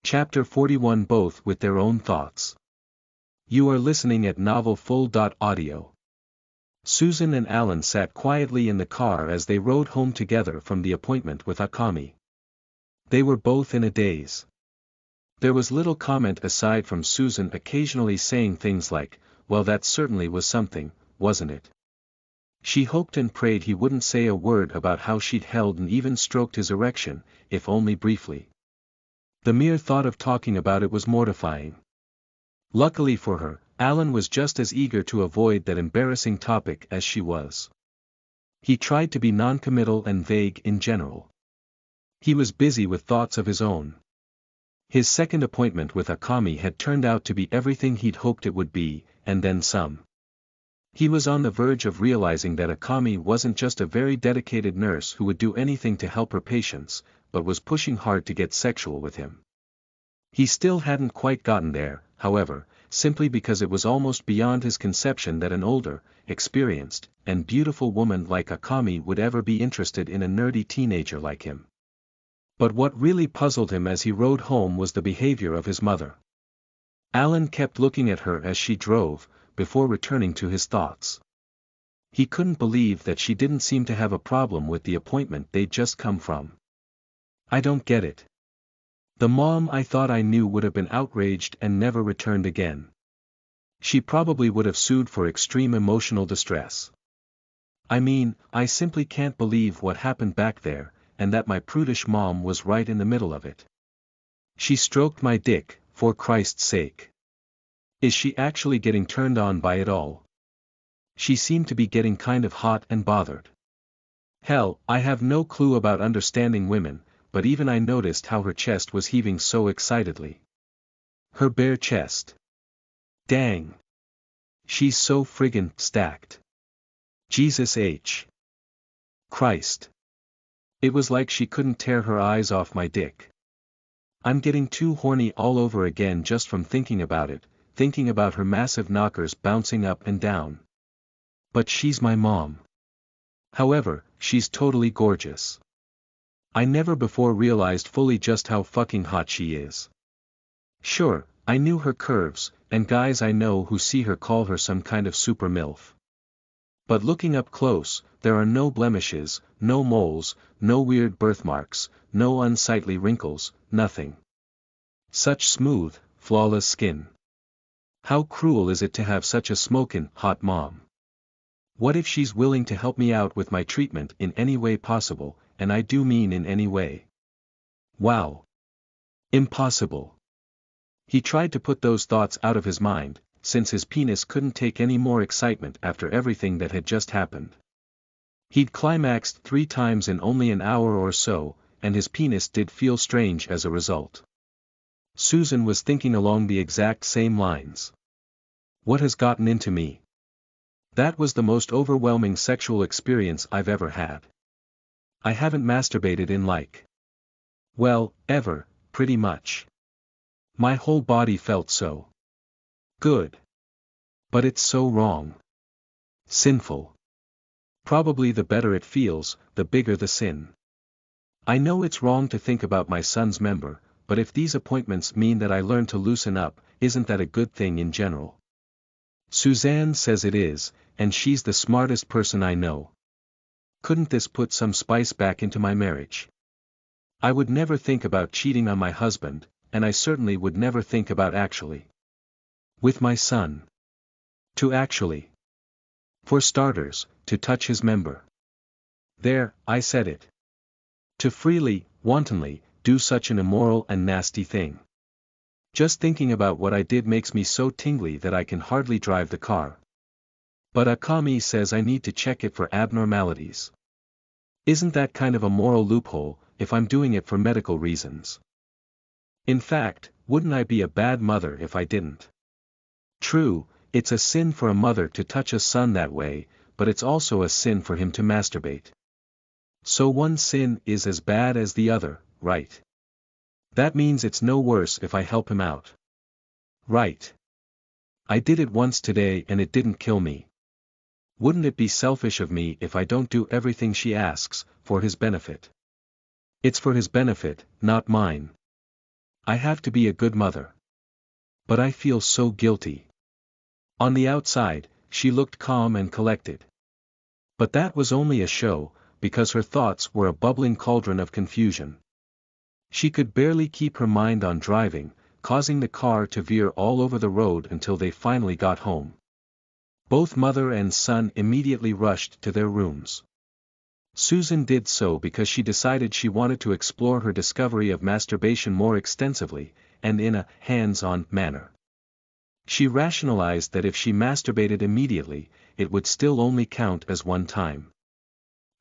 Chapter 41. Both with their own thoughts. You are listening at NovelFull.audio. Susan and Alan sat quietly in the car as they rode home together from the appointment with Akami. They were both in a daze. There was little comment aside from Susan occasionally saying things like, "Well, that certainly was something, wasn't it?" She hoped and prayed he wouldn't say a word about how she'd held and even stroked his erection, if only briefly. The mere thought of talking about it was mortifying. Luckily for her, Alan was just as eager to avoid that embarrassing topic as she was. He tried to be non-committal and vague in general. He was busy with thoughts of his own. His second appointment with Akami had turned out to be everything he'd hoped it would be, and then some. He was on the verge of realizing that Akami wasn't just a very dedicated nurse who would do anything to help her patients, but was pushing hard to get sexual with him. He still hadn't quite gotten there, however, simply because it was almost beyond his conception that an older, experienced, and beautiful woman like Akami would ever be interested in a nerdy teenager like him. But what really puzzled him as he rode home was the behavior of his mother. Alan kept looking at her as she drove, before returning to his thoughts. He couldn't believe that she didn't seem to have a problem with the appointment they'd just come from. "I don't get it. The mom I thought I knew would have been outraged and never returned again. She probably would have sued for extreme emotional distress. I mean, I simply can't believe what happened back there, and that my prudish mom was right in the middle of it. She stroked my dick, for Christ's sake. Is she actually getting turned on by it all? She seemed to be getting kind of hot and bothered. Hell, I have no clue about understanding women, but even I noticed how her chest was heaving so excitedly. Her bare chest. Dang. She's so friggin' stacked. Jesus H. Christ. It was like she couldn't tear her eyes off my dick. I'm getting too horny all over again just from thinking about it, thinking about her massive knockers bouncing up and down. But she's my mom. However, she's totally gorgeous. I never before realized fully just how fucking hot she is. Sure, I knew her curves, and guys I know who see her call her some kind of super MILF. But looking up close, there are no blemishes, no moles, no weird birthmarks, no unsightly wrinkles, nothing. Such smooth, flawless skin. How cruel is it to have such a smokin' hot mom? What if she's willing to help me out with my treatment in any way possible, and I do mean in any way? Wow. Impossible. He tried to put those thoughts out of his mind, since his penis couldn't take any more excitement after everything that had just happened. He'd climaxed 3 times in only an hour or so, and his penis did feel strange as a result. Susan was thinking along the exact same lines. What has gotten into me? That was the most overwhelming sexual experience I've ever had. I haven't masturbated in well, ever, pretty much. My whole body felt so good. But it's so wrong. Sinful. Probably the better it feels, the bigger the sin. I know it's wrong to think about my son's member, but if these appointments mean that I learn to loosen up, isn't that a good thing in general? Suzanne says it is, and she's the smartest person I know. Couldn't this put some spice back into my marriage? I would never think about cheating on my husband, and I certainly would never think about actually. With my son. To actually. For starters, to touch his member. There, I said it. To freely, wantonly, do such an immoral and nasty thing. Just thinking about what I did makes me so tingly that I can hardly drive the car. But Akami says I need to check it for abnormalities. Isn't that kind of a moral loophole, if I'm doing it for medical reasons? In fact, wouldn't I be a bad mother if I didn't? True, it's a sin for a mother to touch a son that way, but it's also a sin for him to masturbate. So one sin is as bad as the other, right? That means it's no worse if I help him out. Right. I did it once today and it didn't kill me. Wouldn't it be selfish of me if I don't do everything she asks, for his benefit? It's for his benefit, not mine. I have to be a good mother. But I feel so guilty. On the outside, she looked calm and collected. But that was only a show, because her thoughts were a bubbling cauldron of confusion. She could barely keep her mind on driving, causing the car to veer all over the road until they finally got home. Both mother and son immediately rushed to their rooms. Susan did so because she decided she wanted to explore her discovery of masturbation more extensively, and in a hands-on manner. She rationalized that if she masturbated immediately, it would still only count as one time.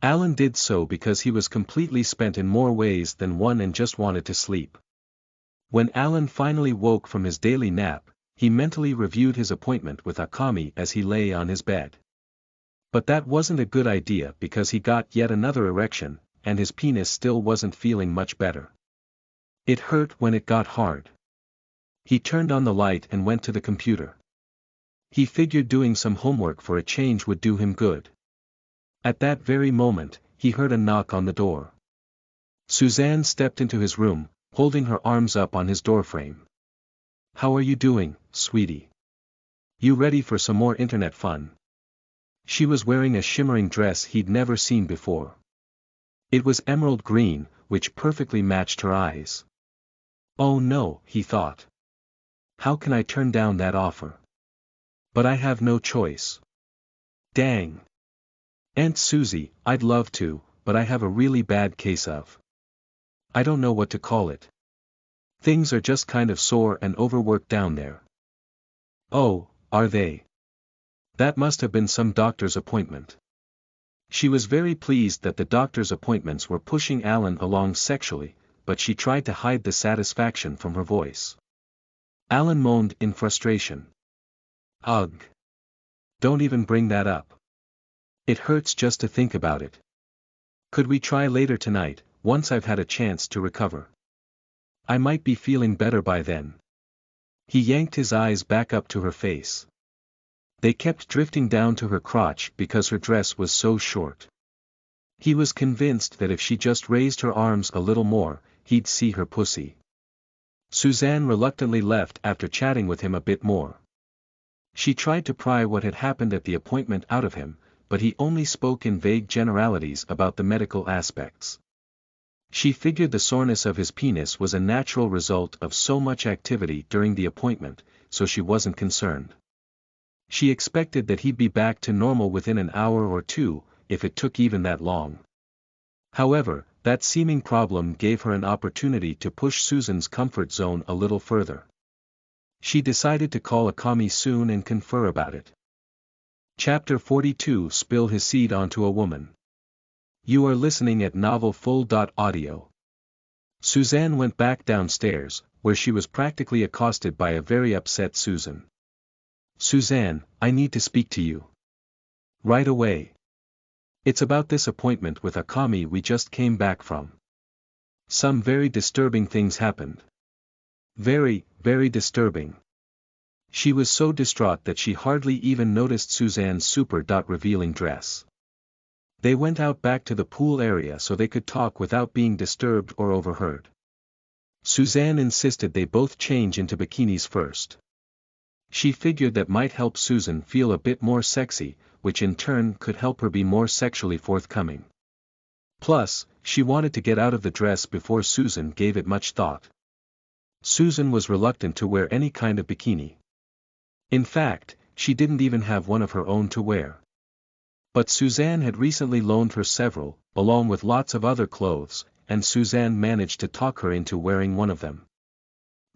Alan did so because he was completely spent in more ways than one and just wanted to sleep. When Alan finally woke from his daily nap, he mentally reviewed his appointment with Akami as he lay on his bed. But that wasn't a good idea because he got yet another erection, and his penis still wasn't feeling much better. It hurt when it got hard. He turned on the light and went to the computer. He figured doing some homework for a change would do him good. At that very moment, he heard a knock on the door. Suzanne stepped into his room, holding her arms up on his doorframe. "How are you doing, sweetie? You ready for some more internet fun?" She was wearing a shimmering dress he'd never seen before. It was emerald green, which perfectly matched her eyes. Oh no, he thought. How can I turn down that offer? But I have no choice. Dang. Aunt Susie, I'd love to, but I have a really bad case of. I don't know what to call it. Things are just kind of sore and overworked down there. Oh, are they? That must have been some doctor's appointment. She was very pleased that the doctor's appointments were pushing Alan along sexually, but she tried to hide the satisfaction from her voice. Alan moaned in frustration. Ugh. Don't even bring that up. It hurts just to think about it. Could we try later tonight, once I've had a chance to recover? I might be feeling better by then. He yanked his eyes back up to her face. They kept drifting down to her crotch because her dress was so short. He was convinced that if she just raised her arms a little more, he'd see her pussy. Suzanne reluctantly left after chatting with him a bit more. She tried to pry what had happened at the appointment out of him, but he only spoke in vague generalities about the medical aspects. She figured the soreness of his penis was a natural result of so much activity during the appointment, so she wasn't concerned. She expected that he'd be back to normal within an hour or two, if it took even that long. However, that seeming problem gave her an opportunity to push Susan's comfort zone a little further. She decided to call Akami soon and confer about it. Chapter 42 Spill His Seed Onto a Woman. You are listening at novelfull.audio. Suzanne went back downstairs, where she was practically accosted by a very upset Susan. Suzanne, I need to speak to you. Right away. It's about this appointment with Akami we just came back from. Some very disturbing things happened. Very, very disturbing. She was so distraught that she hardly even noticed Suzanne's super-revealing dress. They went out back to the pool area so they could talk without being disturbed or overheard. Suzanne insisted they both change into bikinis first. She figured that might help Susan feel a bit more sexy, which in turn could help her be more sexually forthcoming. Plus, she wanted to get out of the dress before Susan gave it much thought. Susan was reluctant to wear any kind of bikini. In fact, she didn't even have one of her own to wear. But Suzanne had recently loaned her several, along with lots of other clothes, and Suzanne managed to talk her into wearing one of them.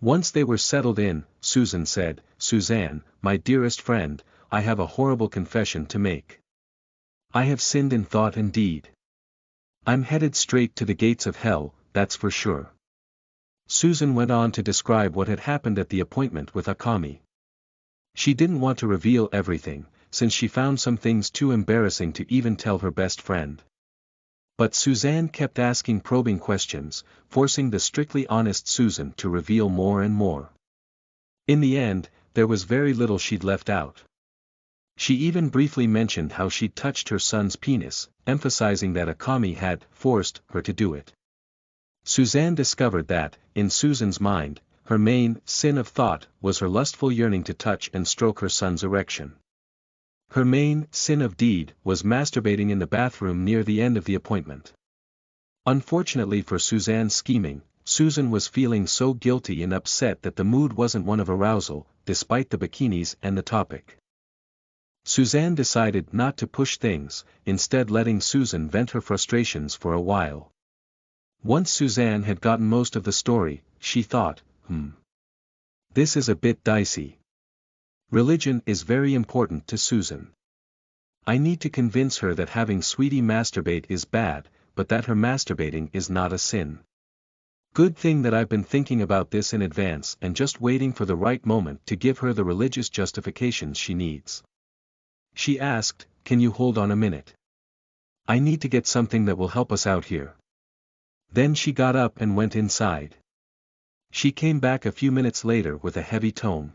Once they were settled in, Susan said, Suzanne, my dearest friend, I have a horrible confession to make. I have sinned in thought and deed. I'm headed straight to the gates of hell, that's for sure. Susan went on to describe what had happened at the appointment with Akami. She didn't want to reveal everything, since she found some things too embarrassing to even tell her best friend. But Suzanne kept asking probing questions, forcing the strictly honest Susan to reveal more and more. In the end, there was very little she'd left out. She even briefly mentioned how she'd touched her son's penis, emphasizing that Akami had forced her to do it. Suzanne discovered that, in Susan's mind, her main sin of thought was her lustful yearning to touch and stroke her son's erection. Her main sin of deed was masturbating in the bathroom near the end of the appointment. Unfortunately for Suzanne's scheming, Susan was feeling so guilty and upset that the mood wasn't one of arousal, despite the bikinis and the topic. Suzanne decided not to push things, instead letting Susan vent her frustrations for a while. Once Suzanne had gotten most of the story, she thought, this is a bit dicey. Religion is very important to Susan. I need to convince her that having Sweetie masturbate is bad, but that her masturbating is not a sin. Good thing that I've been thinking about this in advance and just waiting for the right moment to give her the religious justifications she needs. She asked, "Can you hold on a minute? I need to get something that will help us out here." Then she got up and went inside. She came back a few minutes later with a heavy tome.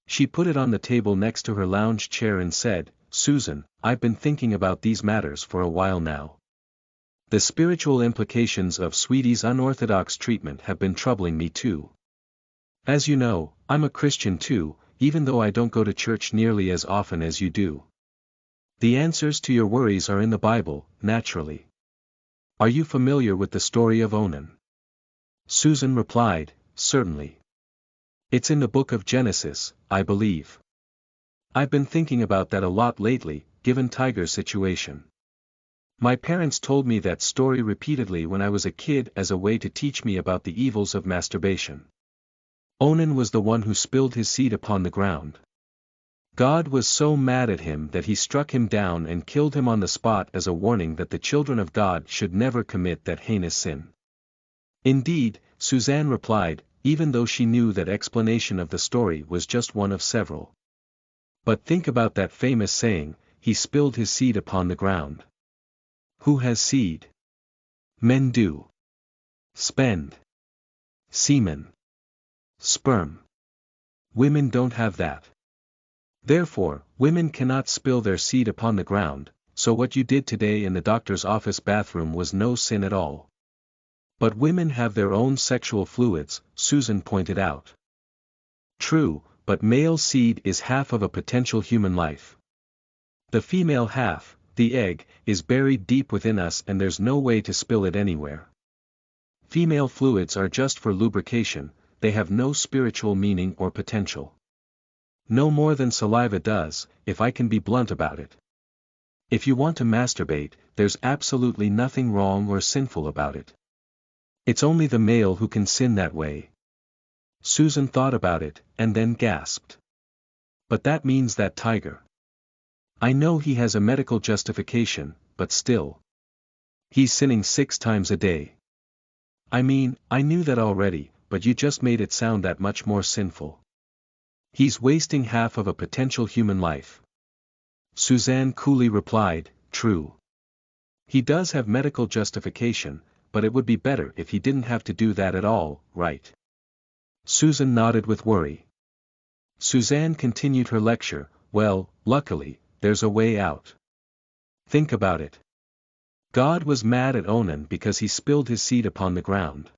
She put it on the table next to her lounge chair and said, "Susan, I've been thinking about these matters for a while now. The spiritual implications of Sweetie's unorthodox treatment have been troubling me too. As you know, I'm a Christian too, even though I don't go to church nearly as often as you do. The answers to your worries are in the Bible, naturally. Are you familiar with the story of Onan?" Susan replied, "Certainly. It's in the book of Genesis, I believe. I've been thinking about that a lot lately, given Tiger's situation. My parents told me that story repeatedly when I was a kid as a way to teach me about the evils of masturbation. Onan was the one who spilled his seed upon the ground. God was so mad at him that he struck him down and killed him on the spot as a warning that the children of God should never commit that heinous sin." "Indeed," Suzanne replied, even though she knew that explanation of the story was just one of several. "But think about that famous saying, he spilled his seed upon the ground. Who has seed? Men do. Spend. Semen. Sperm. Women don't have that. Therefore, women cannot spill their seed upon the ground, so what you did today in the doctor's office bathroom was no sin at all. But women have their own sexual fluids," Susan pointed out. "True, but male seed is half of a potential human life. The female half, the egg, is buried deep within us and there's no way to spill it anywhere. Female fluids are just for lubrication, they have no spiritual meaning or potential. No more than saliva does, if I can be blunt about it. If you want to masturbate, there's absolutely nothing wrong or sinful about it. It's only the male who can sin that way." Susan thought about it, and then gasped. "But that means that Tiger. I know he has a medical justification, but still. He's sinning 6 times a day. I mean, I knew that already, but you just made it sound that much more sinful. He's wasting half of a potential human life." Suzanne coolly replied, "True. He does have medical justification, but it would be better if he didn't have to do that at all, right?" Susan nodded with worry. Suzanne continued her lecture, "Well, luckily, there's a way out. Think about it. God was mad at Onan because he spilled his seed upon the ground.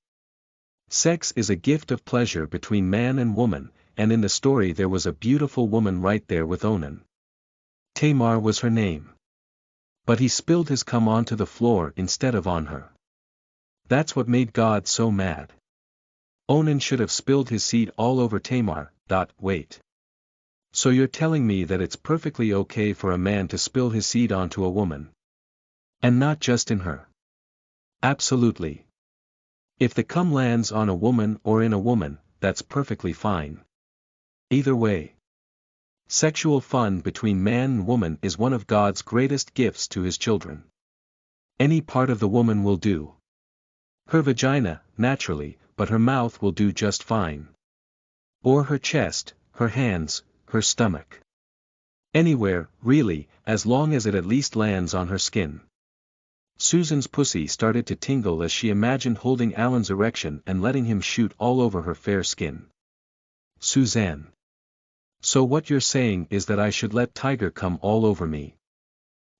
Sex is a gift of pleasure between man and woman, and in the story there was a beautiful woman right there with Onan. Tamar was her name. But he spilled his cum onto the floor instead of on her. That's what made God so mad. Onan should have spilled his seed all over Tamar. Wait. So you're telling me that it's perfectly okay for a man to spill his seed onto a woman? And not just in her? Absolutely. If the cum lands on a woman or in a woman, that's perfectly fine. Either way. Sexual fun between man and woman is one of God's greatest gifts to his children. Any part of the woman will do. Her vagina, naturally, but her mouth will do just fine. Or her chest, her hands, her stomach. Anywhere, really, as long as it at least lands on her skin." Susan's pussy started to tingle as she imagined holding Alan's erection and letting him shoot all over her fair skin. "Suzanne. So what you're saying is that I should let Tiger come all over me?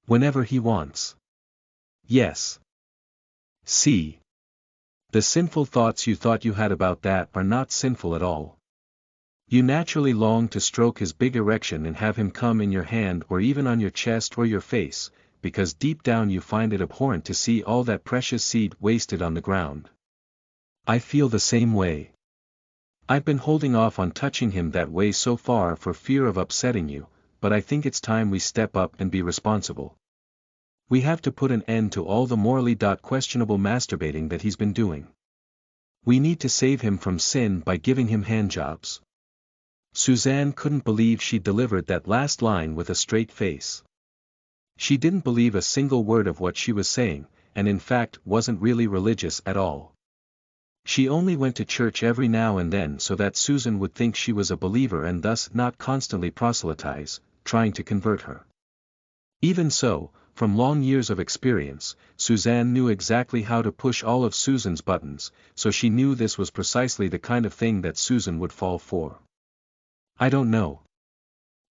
Whenever he wants?" "Yes. See. The sinful thoughts you thought you had about that are not sinful at all. You naturally long to stroke his big erection and have him come in your hand or even on your chest or your face, because deep down you find it abhorrent to see all that precious seed wasted on the ground. I feel the same way. I've been holding off on touching him that way so far for fear of upsetting you, but I think it's time we step up and be responsible. We have to put an end to all the morally questionable masturbating that he's been doing. We need to save him from sin by giving him handjobs. Suzanne couldn't believe she delivered that last line with a straight face. She didn't believe a single word of what she was saying, and in fact wasn't really religious at all. She only went to church every now and then so that Susan would think she was a believer and thus not constantly proselytize, trying to convert her. Even so, from long years of experience, Suzanne knew exactly how to push all of Susan's buttons, so she knew this was precisely the kind of thing that Susan would fall for. I don't know.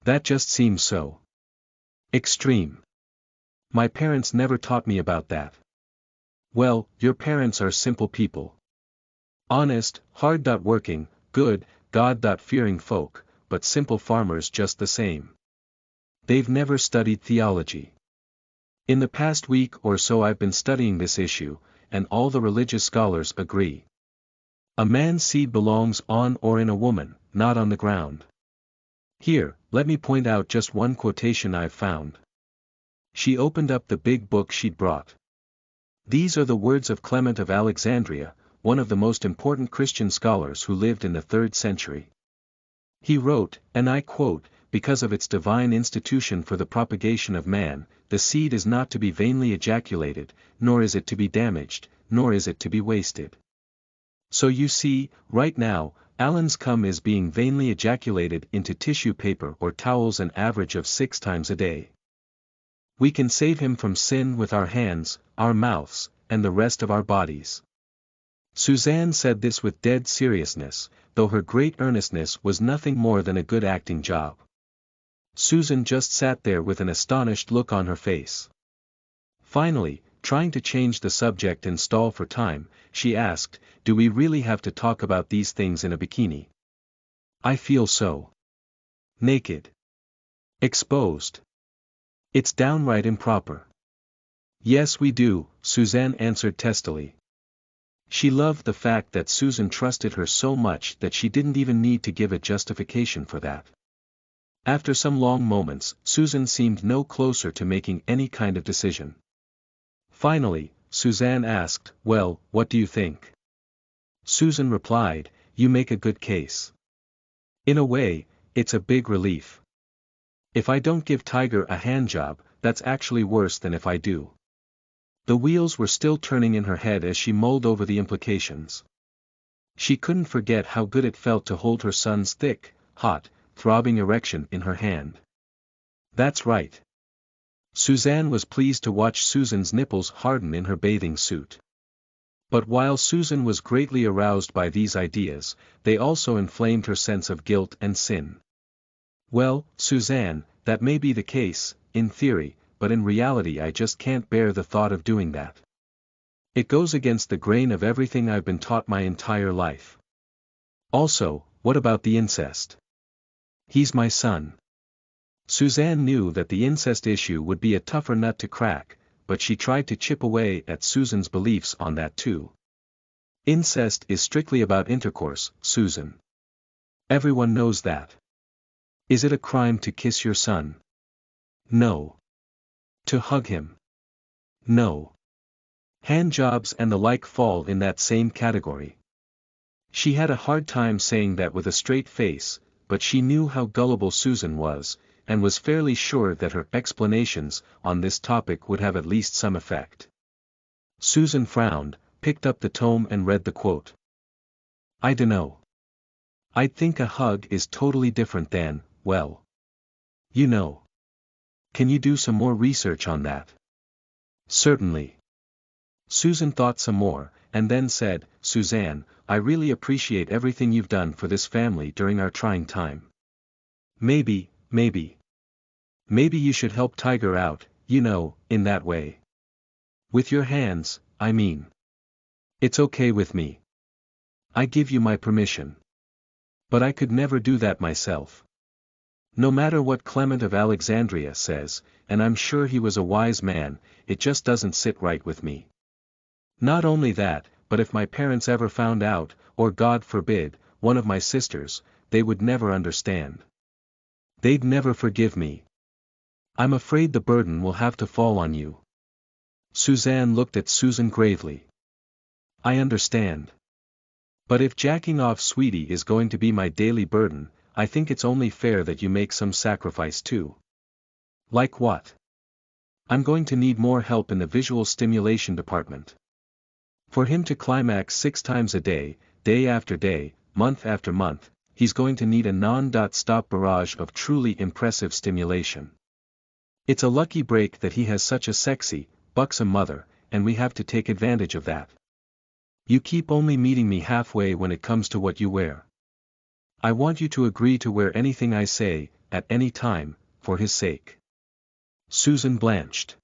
That just seems so extreme. My parents never taught me about that. Well, your parents are simple people. Honest, hard-working, good, God-fearing folk, but simple farmers just the same. They've never studied theology. In the past week or so I've been studying this issue, and all the religious scholars agree. A man's seed belongs on or in a woman, not on the ground. Here, let me point out just one quotation I've found. She opened up the big book she'd brought. These are the words of Clement of Alexandria, one of the most important Christian scholars who lived in the 3rd century. He wrote, and I quote, "Because of its divine institution for the propagation of man, the seed is not to be vainly ejaculated, nor is it to be damaged, nor is it to be wasted." So you see, right now, Alan's cum is being vainly ejaculated into tissue paper or towels an average of 6 times a day. We can save him from sin with our hands, our mouths, and the rest of our bodies. Suzanne said this with dead seriousness, though her great earnestness was nothing more than a good acting job. Susan just sat there with an astonished look on her face. Finally, trying to change the subject and stall for time, she asked, "Do we really have to talk about these things in a bikini? I feel so naked. Exposed. It's downright improper." "Yes we do," Suzanne answered testily. She loved the fact that Susan trusted her so much that she didn't even need to give a justification for that. After some long moments, Susan seemed no closer to making any kind of decision. Finally, Suzanne asked, "Well, what do you think?" Susan replied, "You make a good case. In a way, it's a big relief. If I don't give Tiger a handjob, that's actually worse than if I do." The wheels were still turning in her head as she mulled over the implications. She couldn't forget how good it felt to hold her son's thick, hot, throbbing erection in her hand. That's right. Suzanne was pleased to watch Susan's nipples harden in her bathing suit. But while Susan was greatly aroused by these ideas, they also inflamed her sense of guilt and sin. "Well, Suzanne, that may be the case, in theory, but in reality I just can't bear the thought of doing that. It goes against the grain of everything I've been taught my entire life. Also, what about the incest? He's my son." Suzanne knew that the incest issue would be a tougher nut to crack, but she tried to chip away at Susan's beliefs on that too. "Incest is strictly about intercourse, Susan. Everyone knows that. Is it a crime to kiss your son? No. To hug him? No. Handjobs and the like fall in that same category." She had a hard time saying that with a straight face, but she knew how gullible Susan was, and was fairly sure that her explanations on this topic would have at least some effect. Susan frowned, picked up the tome and read the quote. "I dunno. I'd think a hug is totally different than, well, you know. Can you do some more research on that?" "Certainly." Susan thought some more, and then said, "Suzanne, I really appreciate everything you've done for this family during our trying time. Maybe you should help Tiger out, you know, in that way. With your hands, I mean." It's okay with me. I give you my permission. But I could never do that myself. No matter what Clement of Alexandria says, and I'm sure he was a wise man, it just doesn't sit right with me. Not only that, but if my parents ever found out, or God forbid, one of my sisters, they would never understand. They'd never forgive me. I'm afraid the burden will have to fall on you. Suzanne looked at Susan gravely. I understand. But if jacking off Sweetie is going to be my daily burden, I think it's only fair that you make some sacrifice too. Like what? I'm going to need more help in the visual stimulation department. For him to climax 6 times a day after day, month after month, he's going to need a non-stop barrage of truly impressive stimulation. It's a lucky break that he has such a sexy, buxom mother, and we have to take advantage of that. You keep only meeting me halfway when it comes to what you wear. I want you to agree to wear anything I say, at any time, for his sake. Susan blanched.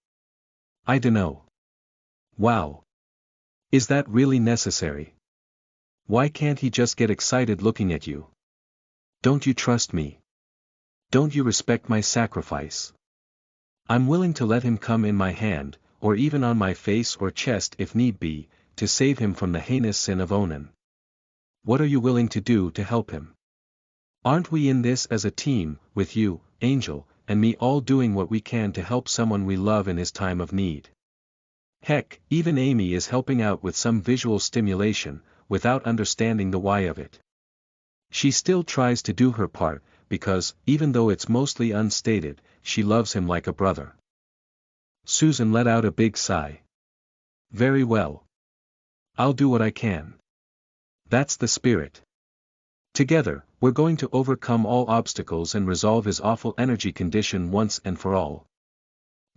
I dunno. Wow. Is that really necessary? Why can't he just get excited looking at you? Don't you trust me? Don't you respect my sacrifice? I'm willing to let him come in my hand, or even on my face or chest if need be, to save him from the heinous sin of Onan. What are you willing to do to help him? Aren't we in this as a team, with you, Angel, and me all doing what we can to help someone we love in his time of need? Heck, even Amy is helping out with some visual stimulation, without understanding the why of it. She still tries to do her part, because, even though it's mostly unstated, she loves him like a brother. Susan let out a big sigh. Very well. I'll do what I can. That's the spirit. Together, we're going to overcome all obstacles and resolve his awful energy condition once and for all.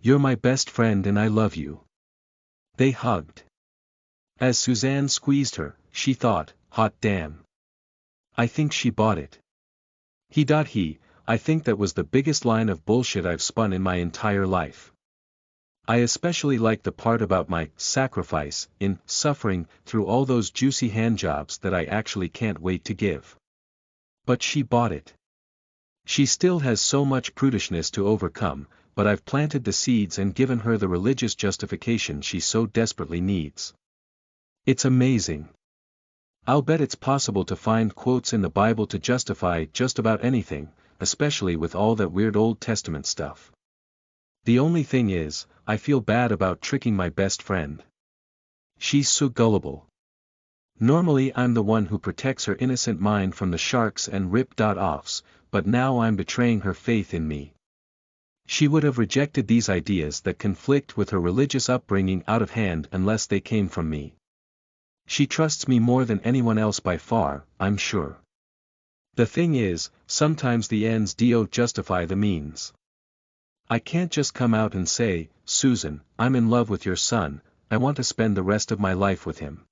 You're my best friend and I love you. They hugged. As Suzanne squeezed her, she thought, hot damn. I think she bought it. I think that was the biggest line of bullshit I've spun in my entire life. I especially like the part about my sacrifice in suffering through all those juicy handjobs that I actually can't wait to give. But she bought it. She still has so much prudishness to overcome, but I've planted the seeds and given her the religious justification she so desperately needs. It's amazing. I'll bet it's possible to find quotes in the Bible to justify just about anything, especially with all that weird Old Testament stuff. The only thing is, I feel bad about tricking my best friend. She's so gullible. Normally I'm the one who protects her innocent mind from the sharks and rip-offs, but now I'm betraying her faith in me. She would have rejected these ideas that conflict with her religious upbringing out of hand unless they came from me. She trusts me more than anyone else by far, I'm sure. The thing is, sometimes the ends don't justify the means. I can't just come out and say, Susan, I'm in love with your son, I want to spend the rest of my life with him.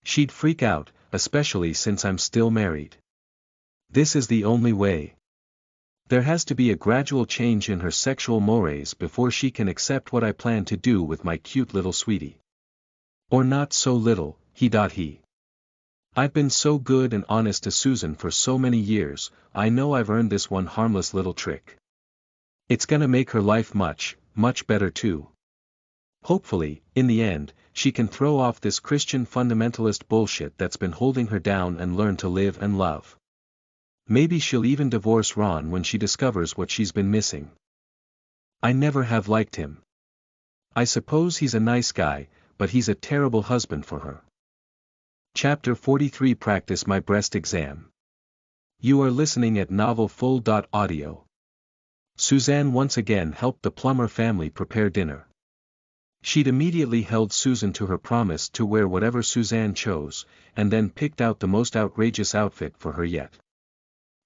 She'd freak out, especially since I'm still married. This is the only way. There has to be a gradual change in her sexual mores before she can accept what I plan to do with my cute little sweetie. Or not so little, he. I've been so good and honest to Susan for so many years, I know I've earned this one harmless little trick. It's gonna make her life much, much better too. Hopefully, in the end, she can throw off this Christian fundamentalist bullshit that's been holding her down and learn to live and love. Maybe she'll even divorce Ron when she discovers what she's been missing. I never have liked him. I suppose he's a nice guy, but he's a terrible husband for her. Chapter 43 Practice My Breast Exam. You are listening at novelfull.audio. Suzanne once again helped the Plummer family prepare dinner. She'd immediately held Susan to her promise to wear whatever Suzanne chose, and then picked out the most outrageous outfit for her yet.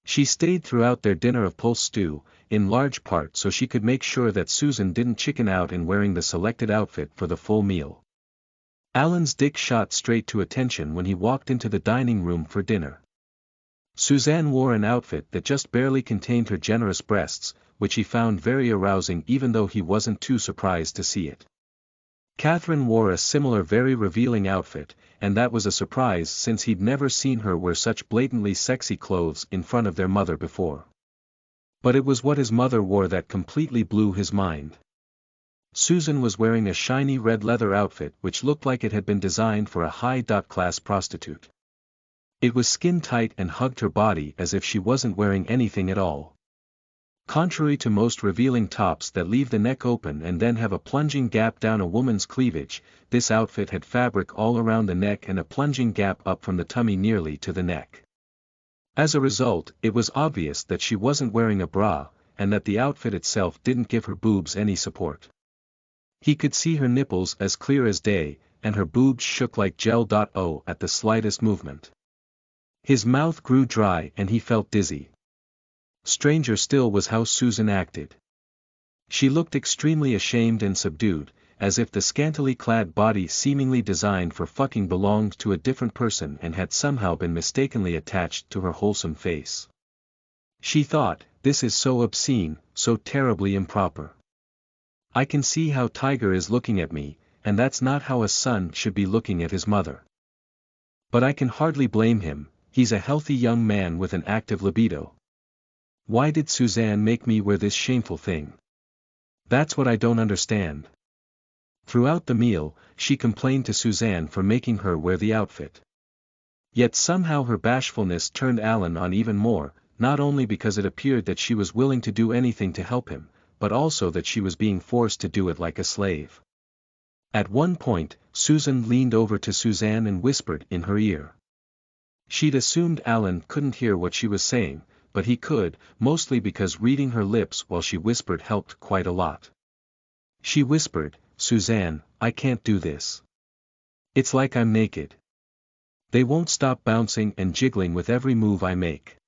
She stayed throughout their dinner of pulse stew, in large part so she could make sure that Susan didn't chicken out in wearing the selected outfit for the full meal. Alan's dick shot straight to attention when he walked into the dining room for dinner. Suzanne wore an outfit that just barely contained her generous breasts, which he found very arousing even though he wasn't too surprised to see it. Catherine wore a similar very revealing outfit, and that was a surprise since he'd never seen her wear such blatantly sexy clothes in front of their mother before. But it was what his mother wore that completely blew his mind. Susan was wearing a shiny red leather outfit which looked like it had been designed for a high-class prostitute. It was skin-tight and hugged her body as if she wasn't wearing anything at all. Contrary to most revealing tops that leave the neck open and then have a plunging gap down a woman's cleavage, this outfit had fabric all around the neck and a plunging gap up from the tummy nearly to the neck. As a result, it was obvious that she wasn't wearing a bra, and that the outfit itself didn't give her boobs any support. He could see her nipples as clear as day, and her boobs shook like gel. At the slightest movement. His mouth grew dry and he felt dizzy. Stranger still was how Susan acted. She looked extremely ashamed and subdued, as if the scantily clad body seemingly designed for fucking belonged to a different person and had somehow been mistakenly attached to her wholesome face. She thought, this is so obscene, so terribly improper. I can see how Tiger is looking at me, and that's not how a son should be looking at his mother. But I can hardly blame him, he's a healthy young man with an active libido. Why did Suzanne make me wear this shameful thing? That's what I don't understand. Throughout the meal, she complained to Suzanne for making her wear the outfit. Yet somehow her bashfulness turned Alan on even more, not only because it appeared that she was willing to do anything to help him, but also that she was being forced to do it like a slave. At one point, Susan leaned over to Suzanne and whispered in her ear. She'd assumed Alan couldn't hear what she was saying, but he could, mostly because reading her lips while she whispered helped quite a lot. She whispered, Suzanne, I can't do this. It's like I'm naked. They won't stop bouncing and jiggling with every move I make.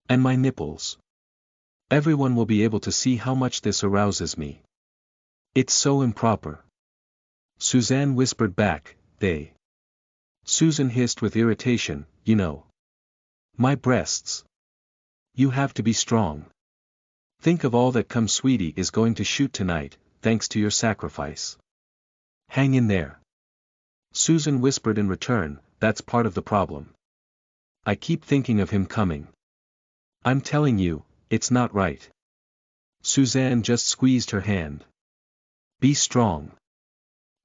And my nipples. Everyone will be able to see how much this arouses me. It's so improper. Suzanne whispered back, they. Susan hissed with irritation, you know. My breasts. You have to be strong. Think of all that Sweetie is going to shoot tonight, thanks to your sacrifice. Hang in there. Susan whispered in return, that's part of the problem. I keep thinking of him coming. I'm telling you, it's not right. Suzanne just squeezed her hand. Be strong.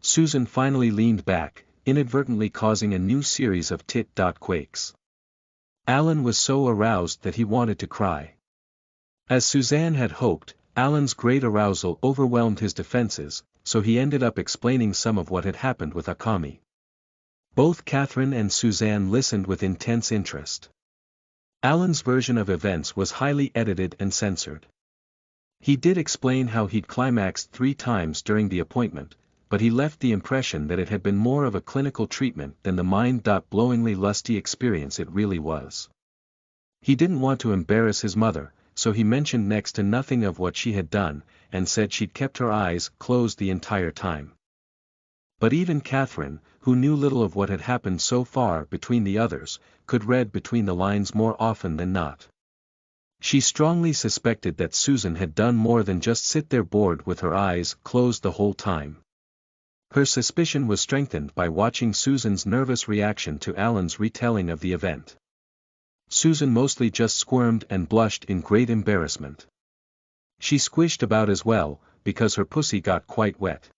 Susan finally leaned back, inadvertently causing a new series of tit-quakes. Alan was so aroused that he wanted to cry. As Suzanne had hoped, Alan's great arousal overwhelmed his defenses, so he ended up explaining some of what had happened with Akami. Both Catherine and Suzanne listened with intense interest. Alan's version of events was highly edited and censored. He did explain how he'd climaxed 3 times during the appointment, but he left the impression that it had been more of a clinical treatment than the mind-blowingly lusty experience it really was. He didn't want to embarrass his mother, so he mentioned next to nothing of what she had done, and said she'd kept her eyes closed the entire time. But even Catherine, who knew little of what had happened so far between the others, could read between the lines more often than not. She strongly suspected that Susan had done more than just sit there bored with her eyes closed the whole time. Her suspicion was strengthened by watching Susan's nervous reaction to Alan's retelling of the event. Susan mostly just squirmed and blushed in great embarrassment. She squished about as well, because her pussy got quite wet.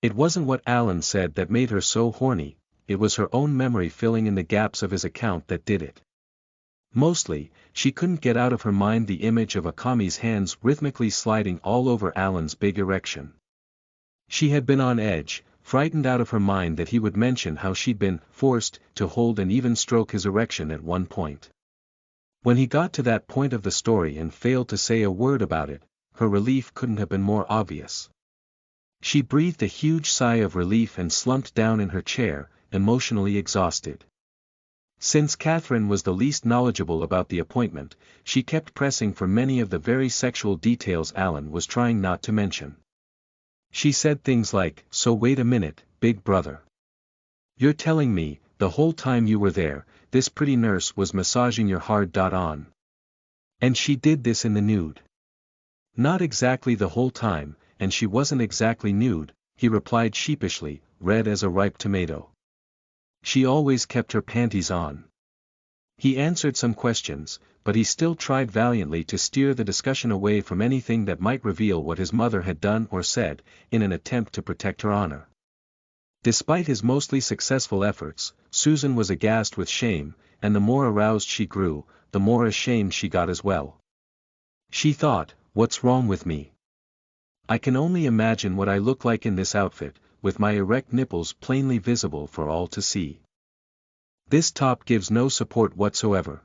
It wasn't what Alan said that made her so horny, it was her own memory filling in the gaps of his account that did it. Mostly, she couldn't get out of her mind the image of Akami's hands rhythmically sliding all over Alan's big erection. She had been on edge, frightened out of her mind that he would mention how she'd been forced to hold and even stroke his erection at one point. When he got to that point of the story and failed to say a word about it, her relief couldn't have been more obvious. She breathed a huge sigh of relief and slumped down in her chair, emotionally exhausted. Since Catherine was the least knowledgeable about the appointment, she kept pressing for many of the very sexual details Alan was trying not to mention. She said things like, so wait a minute, big brother. You're telling me, the whole time you were there, this pretty nurse was massaging your hard on. And she did this in the nude. Not exactly the whole time, and she wasn't exactly nude, he replied sheepishly, red as a ripe tomato. She always kept her panties on. He answered some questions, but he still tried valiantly to steer the discussion away from anything that might reveal what his mother had done or said, in an attempt to protect her honor. Despite his mostly successful efforts, Susan was aghast with shame, and the more aroused she grew, the more ashamed she got as well. She thought, what's wrong with me? I can only imagine what I look like in this outfit, with my erect nipples plainly visible for all to see. This top gives no support whatsoever.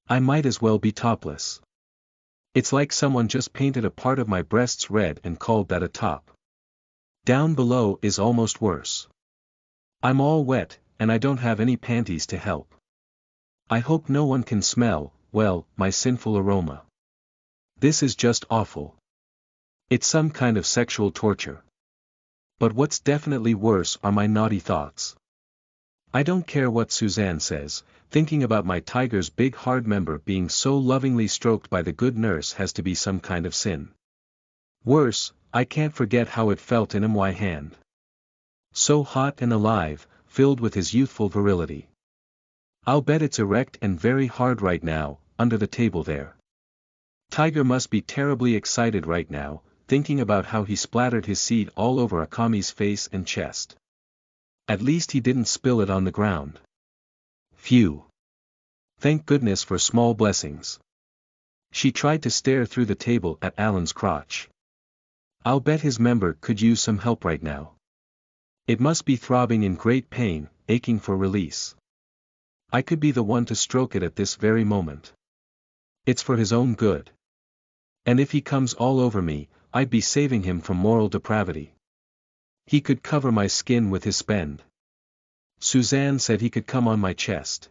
I might as well be topless. It's like someone just painted a part of my breasts red and called that a top. Down below is almost worse. I'm all wet, and I don't have any panties to help. I hope no one can smell, well, my sinful aroma. This is just awful. It's some kind of sexual torture. But what's definitely worse are my naughty thoughts. I don't care what Suzanne says, thinking about my tiger's big hard member being so lovingly stroked by the good nurse has to be some kind of sin. Worse, I can't forget how it felt in my hand. So hot and alive, filled with his youthful virility. I'll bet it's erect and very hard right now, under the table there. Tiger must be terribly excited right now, thinking about how he splattered his seed all over Akami's face and chest. At least he didn't spill it on the ground. Phew. Thank goodness for small blessings. She tried to stare through the table at Alan's crotch. I'll bet his member could use some help right now. It must be throbbing in great pain, aching for release. I could be the one to stroke it at this very moment. It's for his own good. And if he comes all over me, I'd be saving him from moral depravity. He could cover my skin with his spend. Suzanne said he could come on my chest.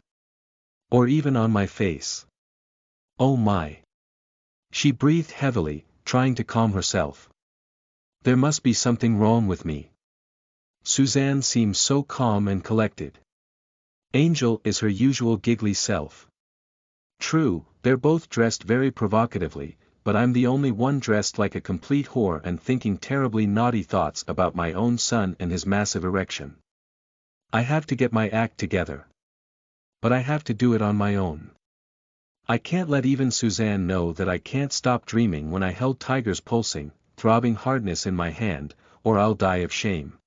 Or even on my face. Oh my. She breathed heavily, trying to calm herself. There must be something wrong with me. Suzanne seems so calm and collected. Angel is her usual giggly self. True, they're both dressed very provocatively, but I'm the only one dressed like a complete whore and thinking terribly naughty thoughts about my own son and his massive erection. I have to get my act together. But I have to do it on my own. I can't let even Suzanne know that I can't stop dreaming when I held Tiger's pulsing, throbbing hardness in my hand, or I'll die of shame.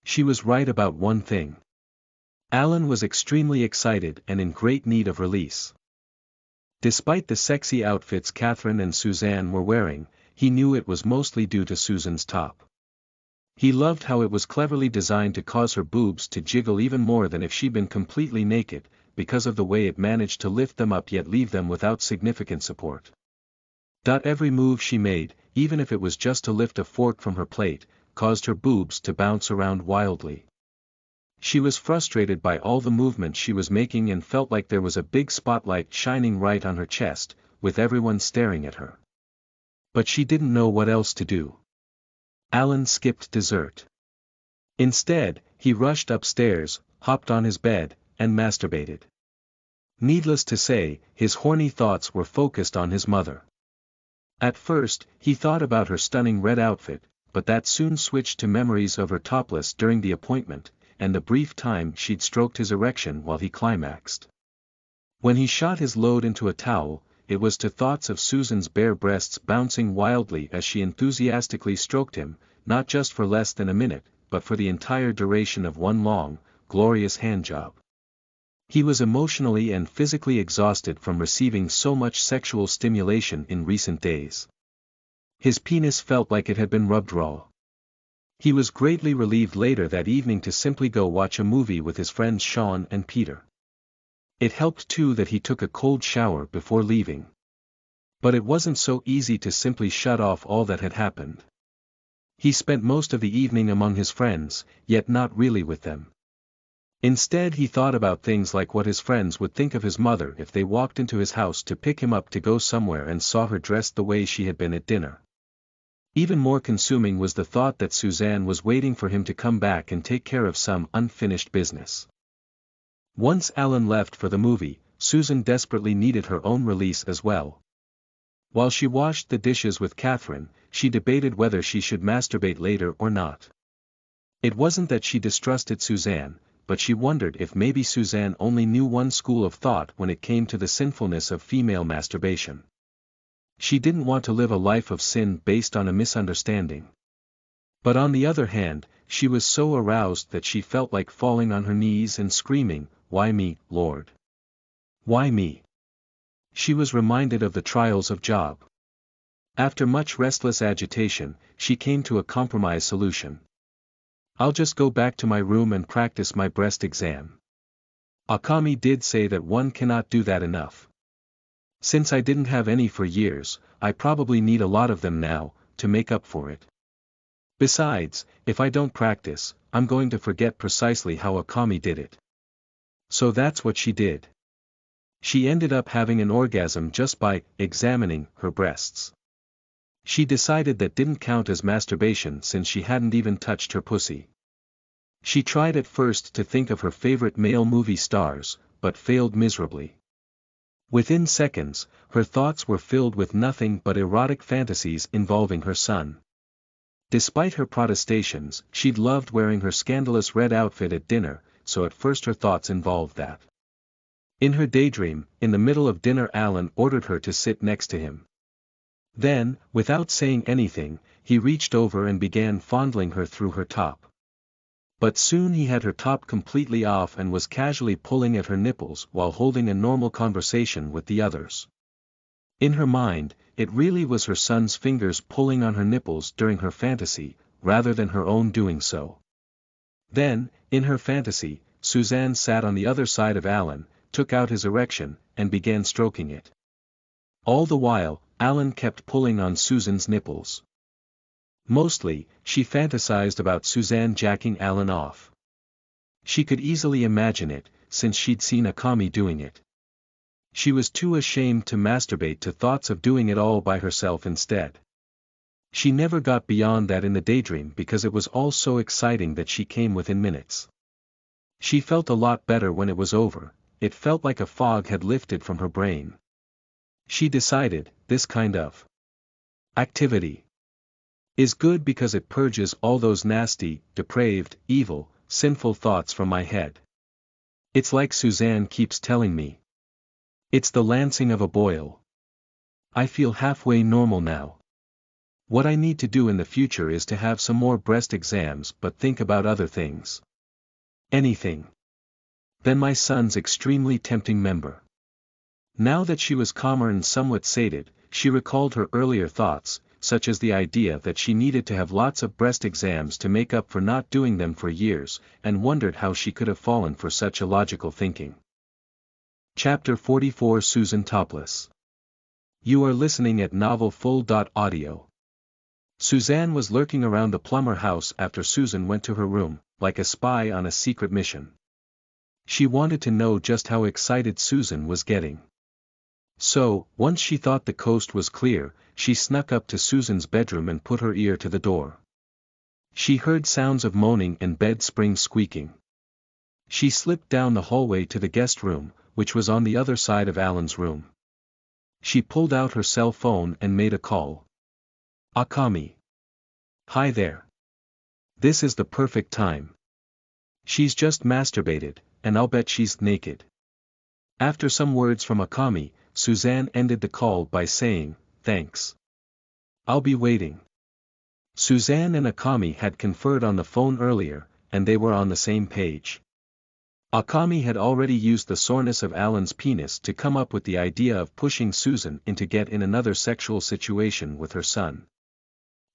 She was right about one thing. Alan was extremely excited and in great need of release. Despite the sexy outfits Catherine and Suzanne were wearing, he knew it was mostly due to Susan's top. He loved how it was cleverly designed to cause her boobs to jiggle even more than if she'd been completely naked, because of the way it managed to lift them up yet leave them without significant support. Every move she made, even if it was just to lift a fork from her plate, caused her boobs to bounce around wildly. She was frustrated by all the movement she was making and felt like there was a big spotlight shining right on her chest, with everyone staring at her. But she didn't know what else to do. Alan skipped dessert. Instead, he rushed upstairs, hopped on his bed, and masturbated. Needless to say, his horny thoughts were focused on his mother. At first, he thought about her stunning red outfit, but that soon switched to memories of her topless during the appointment, and the brief time she'd stroked his erection while he climaxed. When he shot his load into a towel, it was to thoughts of Susan's bare breasts bouncing wildly as she enthusiastically stroked him, not just for less than a minute, but for the entire duration of one long, glorious handjob. He was emotionally and physically exhausted from receiving so much sexual stimulation in recent days. His penis felt like it had been rubbed raw. He was greatly relieved later that evening to simply go watch a movie with his friends Sean and Peter. It helped too that he took a cold shower before leaving. But it wasn't so easy to simply shut off all that had happened. He spent most of the evening among his friends, yet not really with them. Instead he thought about things like what his friends would think of his mother if they walked into his house to pick him up to go somewhere and saw her dressed the way she had been at dinner. Even more consuming was the thought that Suzanne was waiting for him to come back and take care of some unfinished business. Once Alan left for the movie, Susan desperately needed her own release as well. While she washed the dishes with Catherine, she debated whether she should masturbate later or not. It wasn't that she distrusted Suzanne, but she wondered if maybe Suzanne only knew one school of thought when it came to the sinfulness of female masturbation. She didn't want to live a life of sin based on a misunderstanding. But on the other hand, she was so aroused that she felt like falling on her knees and screaming, "Why me, Lord? Why me?" She was reminded of the trials of Job. After much restless agitation, she came to a compromise solution. "I'll just go back to my room and practice my breast exam." Akami did say that one cannot do that enough. "Since I didn't have any for years, I probably need a lot of them now, to make up for it. Besides, if I don't practice, I'm going to forget precisely how Akami did it." So that's what she did. She ended up having an orgasm just by examining her breasts. She decided that didn't count as masturbation since she hadn't even touched her pussy. She tried at first to think of her favorite male movie stars, but failed miserably. Within seconds, her thoughts were filled with nothing but erotic fantasies involving her son. Despite her protestations, she'd loved wearing her scandalous red outfit at dinner, so at first her thoughts involved that. In her daydream, in the middle of dinner Alan ordered her to sit next to him. Then, without saying anything, he reached over and began fondling her through her top. But soon he had her top completely off and was casually pulling at her nipples while holding a normal conversation with the others. In her mind, it really was her son's fingers pulling on her nipples during her fantasy, rather than her own doing so. Then, in her fantasy, Suzanne sat on the other side of Alan, took out his erection, and began stroking it. All the while, Alan kept pulling on Susan's nipples. Mostly, she fantasized about Suzanne jacking Alan off. She could easily imagine it, since she'd seen Akami doing it. She was too ashamed to masturbate to thoughts of doing it all by herself instead. She never got beyond that in the daydream because it was all so exciting that she came within minutes. She felt a lot better when it was over. It felt like a fog had lifted from her brain. She decided, this kind of activity is good because it purges all those nasty, depraved, evil, sinful thoughts from my head. It's like Suzanne keeps telling me. It's the lancing of a boil. I feel halfway normal now. What I need to do in the future is to have some more breast exams but think about other things. Anything. Then my son's extremely tempting member. Now that she was calmer and somewhat sated, she recalled her earlier thoughts, such as the idea that she needed to have lots of breast exams to make up for not doing them for years, and wondered how she could have fallen for such illogical thinking. Chapter 44 Susan Topless. You are listening at novelfull.audio. Suzanne was lurking around the Plummer house after Susan went to her room, like a spy on a secret mission. She wanted to know just how excited Susan was getting. So, once she thought the coast was clear, she snuck up to Susan's bedroom and put her ear to the door. She heard sounds of moaning and bed springs squeaking. She slipped down the hallway to the guest room, which was on the other side of Alan's room. She pulled out her cell phone and made a call. Akami. Hi there. This is the perfect time. She's just masturbated, and I'll bet she's naked. After some words from Akami, Suzanne ended the call by saying, thanks. I'll be waiting. Suzanne and Akami had conferred on the phone earlier, and they were on the same page. Akami had already used the soreness of Alan's penis to come up with the idea of pushing Susan to get in another sexual situation with her son.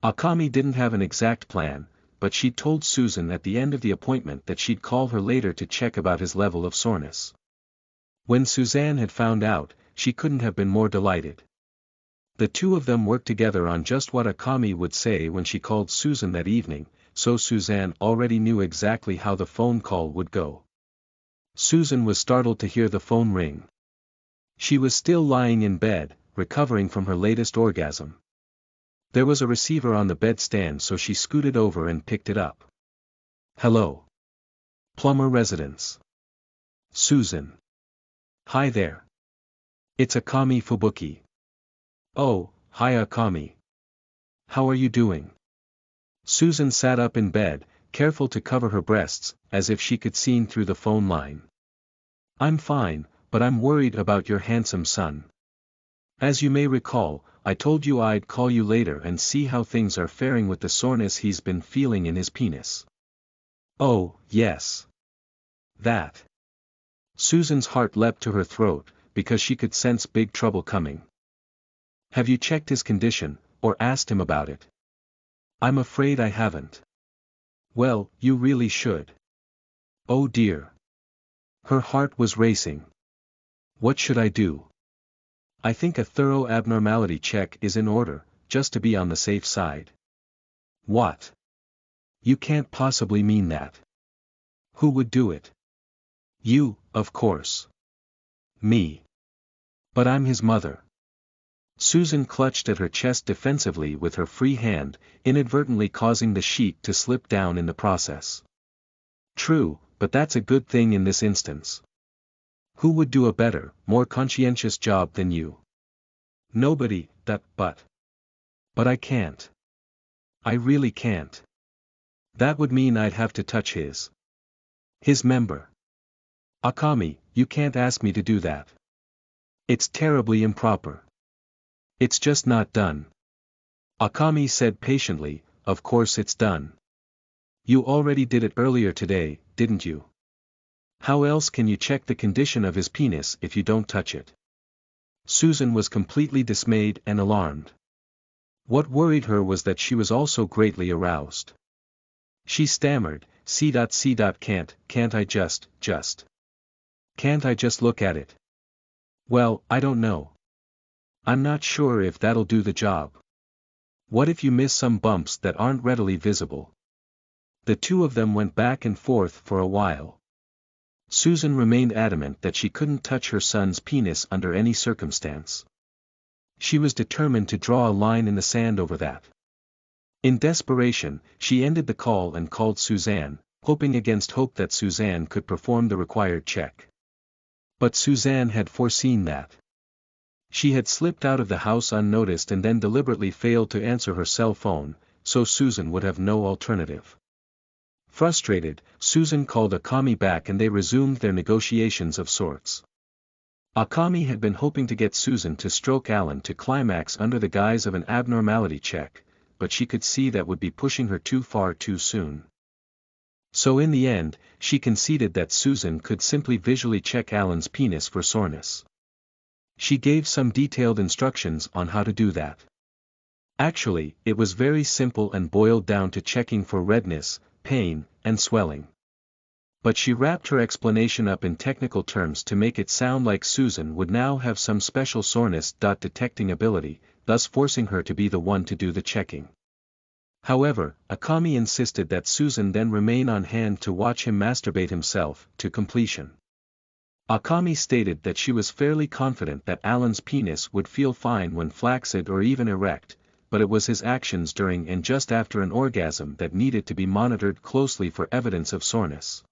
Akami didn't have an exact plan, but she'd told Susan at the end of the appointment that she'd call her later to check about his level of soreness. When Suzanne had found out, she couldn't have been more delighted. The two of them worked together on just what Akami would say when she called Susan that evening, so Suzanne already knew exactly how the phone call would go. Susan was startled to hear the phone ring. She was still lying in bed, recovering from her latest orgasm. There was a receiver on the bedstand, so she scooted over and picked it up. Hello. Plummer Residence. Susan. Hi there. It's Akami Fubuki. Oh, hi Akami. How are you doing? Susan sat up in bed, careful to cover her breasts, as if she could see through the phone line. I'm fine, but I'm worried about your handsome son. As you may recall, I told you I'd call you later and see how things are faring with the soreness he's been feeling in his penis. Oh, yes. That. Susan's heart leapt to her throat, because she could sense big trouble coming. Have you checked his condition, or asked him about it? I'm afraid I haven't. Well, you really should. Oh dear. Her heart was racing. What should I do? I think a thorough abnormality check is in order, just to be on the safe side. What? You can't possibly mean that. Who would do it? You, of course. Me. But I'm his mother. Susan clutched at her chest defensively with her free hand, inadvertently causing the sheet to slip down in the process. True, but that's a good thing in this instance. Who would do a better, more conscientious job than you? Nobody, but I can't. I really can't. That would mean I'd have to touch his member. Akami, you can't ask me to do that. It's terribly improper. It's just not done. Akami said patiently, of course it's done. You already did it earlier today, didn't you? How else can you check the condition of his penis if you don't touch it? Susan was completely dismayed and alarmed. What worried her was that she was also greatly aroused. She stammered, can't I just. Can't I just look at it? Well, I don't know. I'm not sure if that'll do the job. What if you miss some bumps that aren't readily visible? The two of them went back and forth for a while. Susan remained adamant that she couldn't touch her son's penis under any circumstance. She was determined to draw a line in the sand over that. In desperation, she ended the call and called Suzanne, hoping against hope that Suzanne could perform the required check. But Suzanne had foreseen that. She had slipped out of the house unnoticed and then deliberately failed to answer her cell phone, so Susan would have no alternative. Frustrated, Susan called Akami back and they resumed their negotiations of sorts. Akami had been hoping to get Susan to stroke Alan to climax under the guise of an abnormality check, but she could see that would be pushing her too far too soon. So in the end, she conceded that Susan could simply visually check Alan's penis for soreness. She gave some detailed instructions on how to do that. Actually, it was very simple and boiled down to checking for redness, pain, and swelling. But she wrapped her explanation up in technical terms to make it sound like Susan would now have some special soreness detecting ability, thus forcing her to be the one to do the checking. However, Akami insisted that Susan then remain on hand to watch him masturbate himself to completion. Akami stated that she was fairly confident that Alan's penis would feel fine when flaccid or even erect, but it was his actions during and just after an orgasm that needed to be monitored closely for evidence of soreness.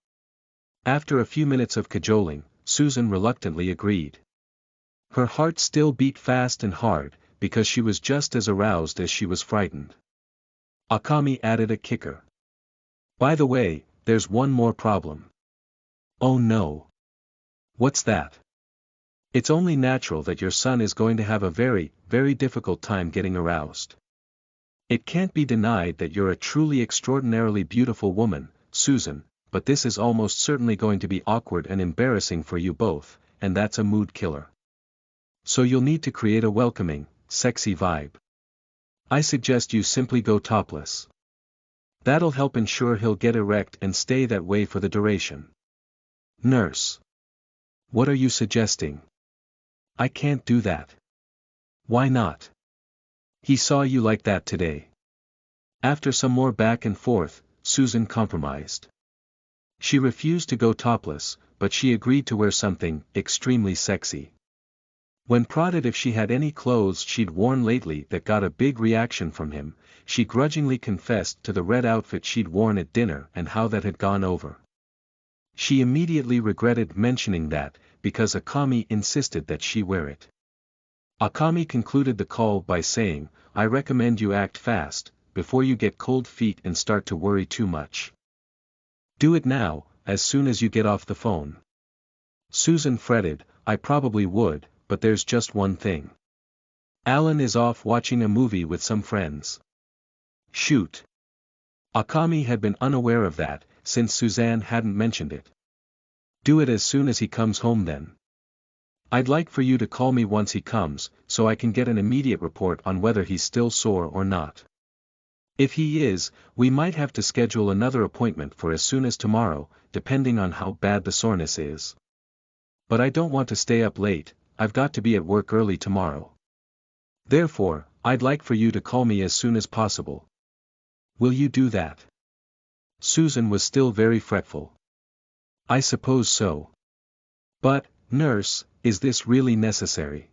After a few minutes of cajoling, Susan reluctantly agreed. Her heart still beat fast and hard, because she was just as aroused as she was frightened. Akami added a kicker. By the way, there's one more problem. Oh no. What's that? It's only natural that your son is going to have a very, very difficult time getting aroused. It can't be denied that you're a truly extraordinarily beautiful woman, Susan, but this is almost certainly going to be awkward and embarrassing for you both, and that's a mood killer. So you'll need to create a welcoming, sexy vibe. I suggest you simply go topless. That'll help ensure he'll get erect and stay that way for the duration. Nurse. What are you suggesting? I can't do that. Why not? He saw you like that today. After some more back and forth, Susan compromised. She refused to go topless, but she agreed to wear something extremely sexy. When prodded if she had any clothes she'd worn lately that got a big reaction from him, she grudgingly confessed to the red outfit she'd worn at dinner and how that had gone over. She immediately regretted mentioning that, because Akami insisted that she wear it. Akami concluded the call by saying, I recommend you act fast, before you get cold feet and start to worry too much. Do it now, as soon as you get off the phone. Susan fretted, I probably would, but there's just one thing. Alan is off watching a movie with some friends. Shoot. Akami had been unaware of that, since Suzanne hadn't mentioned it. Do it as soon as he comes home then. I'd like for you to call me once he comes, so I can get an immediate report on whether he's still sore or not. If he is, we might have to schedule another appointment for as soon as tomorrow, depending on how bad the soreness is. But I don't want to stay up late, I've got to be at work early tomorrow. Therefore, I'd like for you to call me as soon as possible. Will you do that? Susan was still very fretful. I suppose so. But, nurse, is this really necessary?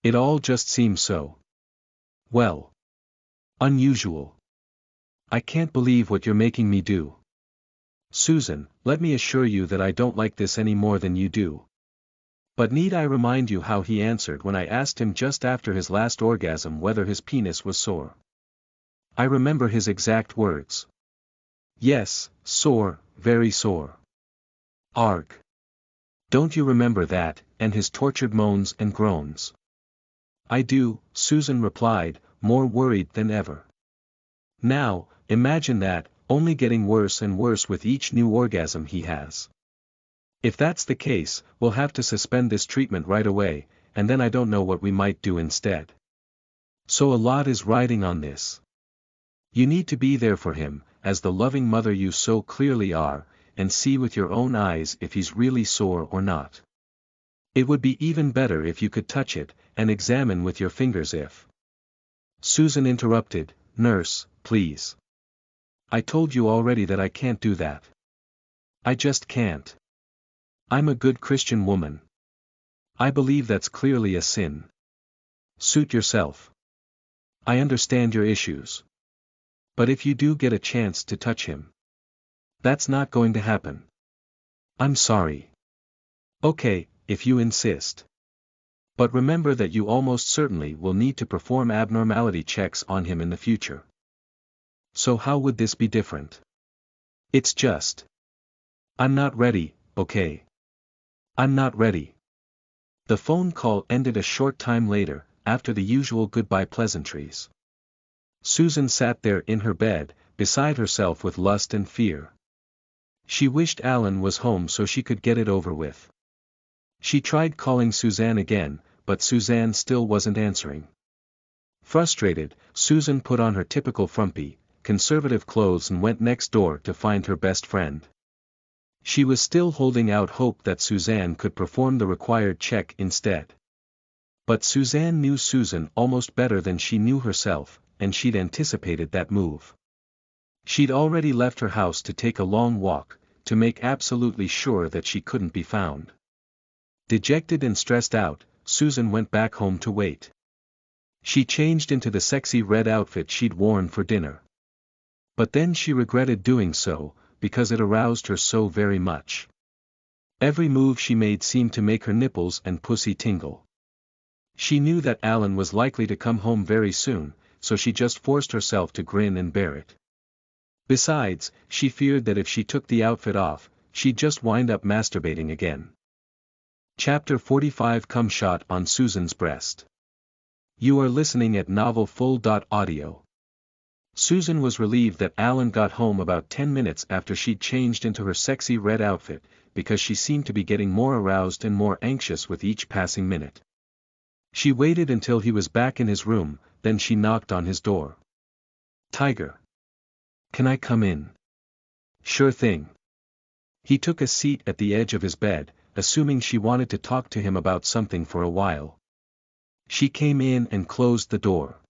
It all just seems so. Well. Unusual. I can't believe what you're making me do. Susan, let me assure you that I don't like this any more than you do. But need I remind you how he answered when I asked him just after his last orgasm whether his penis was sore? I remember his exact words. Yes, sore, very sore. Arg. Don't you remember that, and his tortured moans and groans? I do, Susan replied, more worried than ever. Now, imagine that, only getting worse and worse with each new orgasm he has. If that's the case, we'll have to suspend this treatment right away, and then I don't know what we might do instead. So a lot is riding on this. You need to be there for him, as the loving mother you so clearly are, and see with your own eyes if he's really sore or not. It would be even better if you could touch it, and examine with your fingers if. Susan interrupted, Nurse, please. I told you already that I can't do that. I just can't. I'm a good Christian woman. I believe that's clearly a sin. Suit yourself. I understand your issues. But if you do get a chance to touch him, that's not going to happen. I'm sorry. Okay, if you insist. But remember that you almost certainly will need to perform abnormality checks on him in the future. So how would this be different? It's just. I'm not ready, okay? I'm not ready. The phone call ended a short time later, after the usual goodbye pleasantries. Susan sat there in her bed, beside herself with lust and fear. She wished Alan was home so she could get it over with. She tried calling Suzanne again, but Suzanne still wasn't answering. Frustrated, Susan put on her typical frumpy, conservative clothes and went next door to find her best friend. She was still holding out hope that Suzanne could perform the required check instead. But Suzanne knew Susan almost better than she knew herself, and she'd anticipated that move. She'd already left her house to take a long walk, to make absolutely sure that she couldn't be found. Dejected and stressed out, Susan went back home to wait. She changed into the sexy red outfit she'd worn for dinner. But then she regretted doing so, because it aroused her so very much. Every move she made seemed to make her nipples and pussy tingle. She knew that Alan was likely to come home very soon, so she just forced herself to grin and bear it. Besides, she feared that if she took the outfit off, she'd just wind up masturbating again. Chapter 45 Cum shot on Susan's breast. You are listening at novelfull.audio. Susan was relieved that Alan got home about 10 minutes after she'd changed into her sexy red outfit, because she seemed to be getting more aroused and more anxious with each passing minute. She waited until he was back in his room, then she knocked on his door. Tiger. Can I come in? Sure thing. He took a seat at the edge of his bed, assuming she wanted to talk to him about something for a while. She came in and closed the door.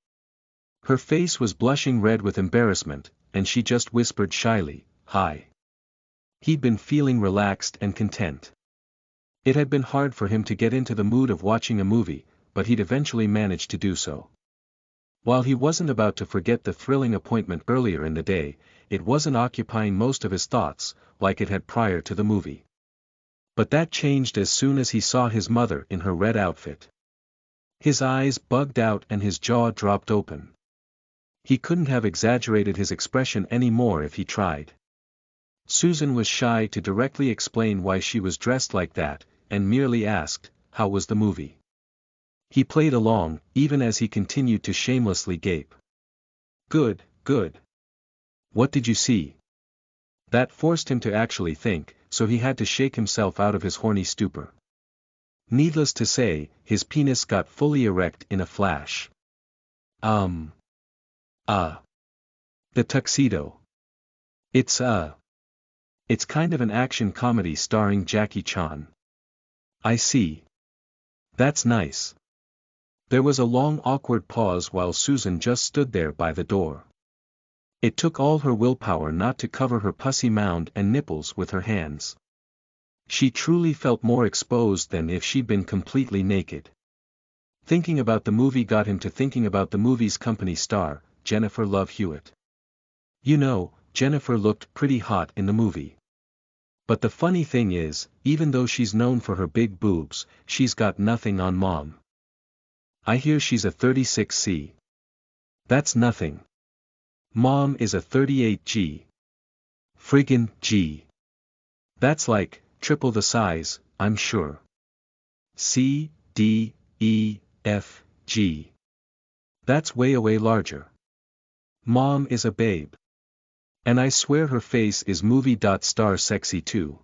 Her face was blushing red with embarrassment, and she just whispered shyly, Hi. He'd been feeling relaxed and content. It had been hard for him to get into the mood of watching a movie, but he'd eventually managed to do so. While he wasn't about to forget the thrilling appointment earlier in the day, it wasn't occupying most of his thoughts, like it had prior to the movie. But that changed as soon as he saw his mother in her red outfit. His eyes bugged out and his jaw dropped open. He couldn't have exaggerated his expression any more if he tried. Susan was shy to directly explain why she was dressed like that, and merely asked, "How was the movie?" He played along, even as he continued to shamelessly gape. "Good, good. What did you see?" That forced him to actually think, so he had to shake himself out of his horny stupor. Needless to say, his penis got fully erect in a flash. The Tuxedo. It's kind of an action comedy starring Jackie Chan. I see. That's nice. There was a long awkward pause while Susan just stood there by the door. It took all her willpower not to cover her pussy mound and nipples with her hands. She truly felt more exposed than if she'd been completely naked. Thinking about the movie got him to thinking about the movie's company star, Jennifer Love Hewitt. You know, Jennifer looked pretty hot in the movie. But the funny thing is, even though she's known for her big boobs, she's got nothing on Mom. I hear she's a 36C. That's nothing. Mom is a 38G. Friggin' G. That's like, triple the size, I'm sure. C, D, E, F, G. That's way larger. Mom is a babe. And I swear her face is movie.star sexy too.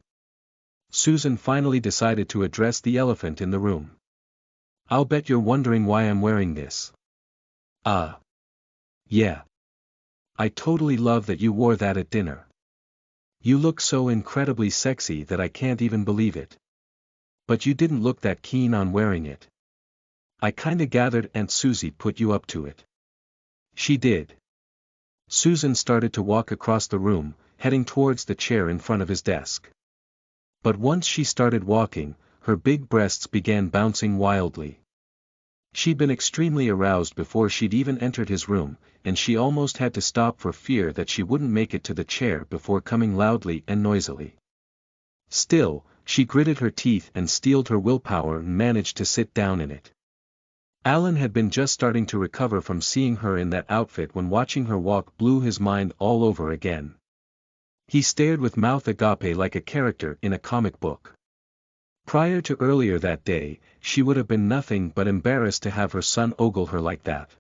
Susan finally decided to address the elephant in the room. I'll bet you're wondering why I'm wearing this. Yeah. I totally love that you wore that at dinner. You look so incredibly sexy that I can't even believe it. But you didn't look that keen on wearing it. I kinda gathered Aunt Susie put you up to it. She did. Susan started to walk across the room, heading towards the chair in front of his desk. But once she started walking, her big breasts began bouncing wildly. She'd been extremely aroused before she'd even entered his room, and she almost had to stop for fear that she wouldn't make it to the chair before coming loudly and noisily. Still, she gritted her teeth and steeled her willpower and managed to sit down in it. Alan had been just starting to recover from seeing her in that outfit when watching her walk blew his mind all over again. He stared with mouth agape like a character in a comic book. Prior to earlier that day, she would have been nothing but embarrassed to have her son ogle her like that.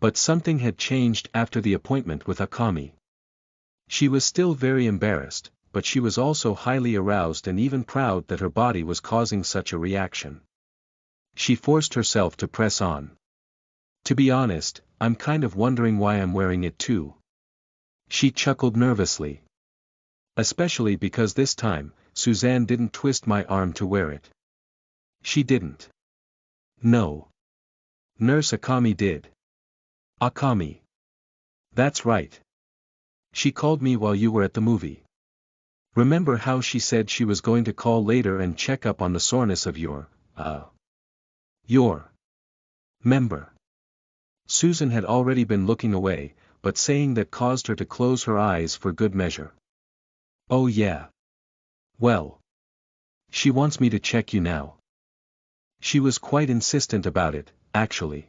But something had changed after the appointment with Akami. She was still very embarrassed, but she was also highly aroused and even proud that her body was causing such a reaction. She forced herself to press on. To be honest, I'm kind of wondering why I'm wearing it too. She chuckled nervously. Especially because this time, Suzanne didn't twist my arm to wear it. She didn't. No. Nurse Akami did. Akami. That's right. She called me while you were at the movie. Remember how she said she was going to call later and check up on the soreness of your member. Susan had already been looking away, but saying that caused her to close her eyes for good measure. Oh yeah. Well. She wants me to check you now. She was quite insistent about it, actually.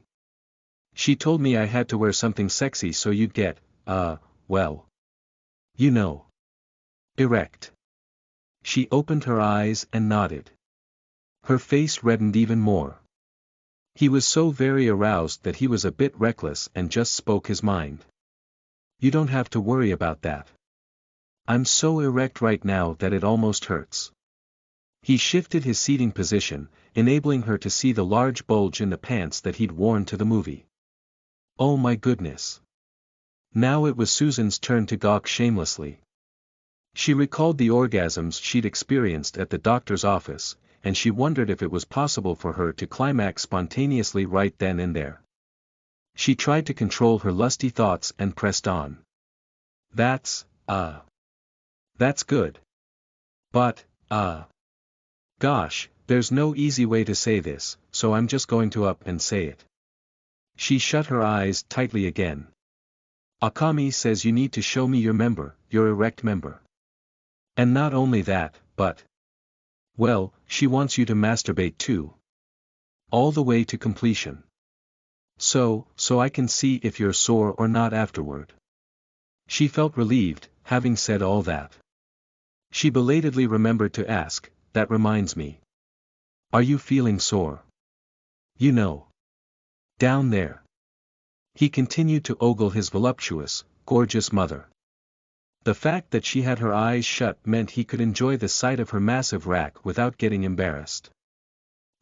She told me I had to wear something sexy so you'd get, well. You know. Erect. She opened her eyes and nodded. Her face reddened even more. He was so very aroused that he was a bit reckless and just spoke his mind. You don't have to worry about that. I'm so erect right now that it almost hurts. He shifted his seating position, enabling her to see the large bulge in the pants that he'd worn to the movie. Oh my goodness. Now it was Susan's turn to gawk shamelessly. She recalled the orgasms she'd experienced at the doctor's office, and she wondered if it was possible for her to climax spontaneously right then and there. She tried to control her lusty thoughts and pressed on. That's good. But, gosh, there's no easy way to say this, so I'm just going to up and say it. She shut her eyes tightly again. Akami says you need to show me your erect member. And not only that, but... well, she wants you to masturbate too. all the way to completion. So I can see if you're sore or not afterward. She felt relieved, having said all that. She belatedly remembered to ask, that reminds me. Are you feeling sore? You know. Down there. He continued to ogle his voluptuous, gorgeous mother. The fact that she had her eyes shut meant he could enjoy the sight of her massive rack without getting embarrassed.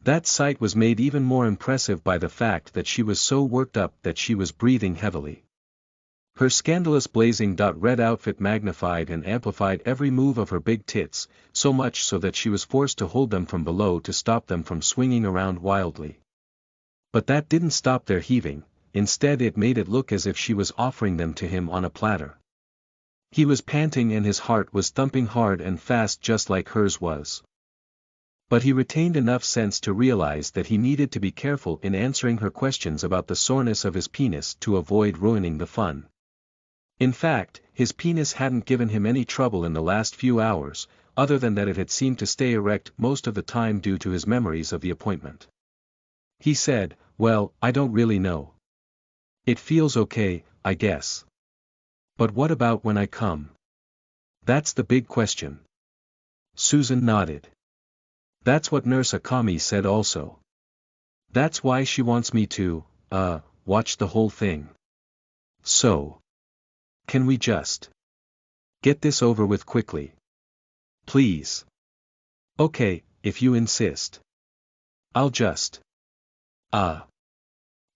That sight was made even more impressive by the fact that she was so worked up that she was breathing heavily. Her scandalous blazing red outfit magnified and amplified every move of her big tits, so much so that she was forced to hold them from below to stop them from swinging around wildly. But that didn't stop their heaving, instead it made it look as if she was offering them to him on a platter. He was panting and his heart was thumping hard and fast just like hers was. But he retained enough sense to realize that he needed to be careful in answering her questions about the soreness of his penis to avoid ruining the fun. In fact, his penis hadn't given him any trouble in the last few hours, other than that it had seemed to stay erect most of the time due to his memories of the appointment. He said, "Well, I don't really know. It feels okay, I guess. But what about when I come? That's the big question." Susan nodded. "That's what Nurse Akami said also. That's why she wants me to, watch the whole thing. So. Can we just get this over with quickly? Please." "Okay, if you insist. I'll just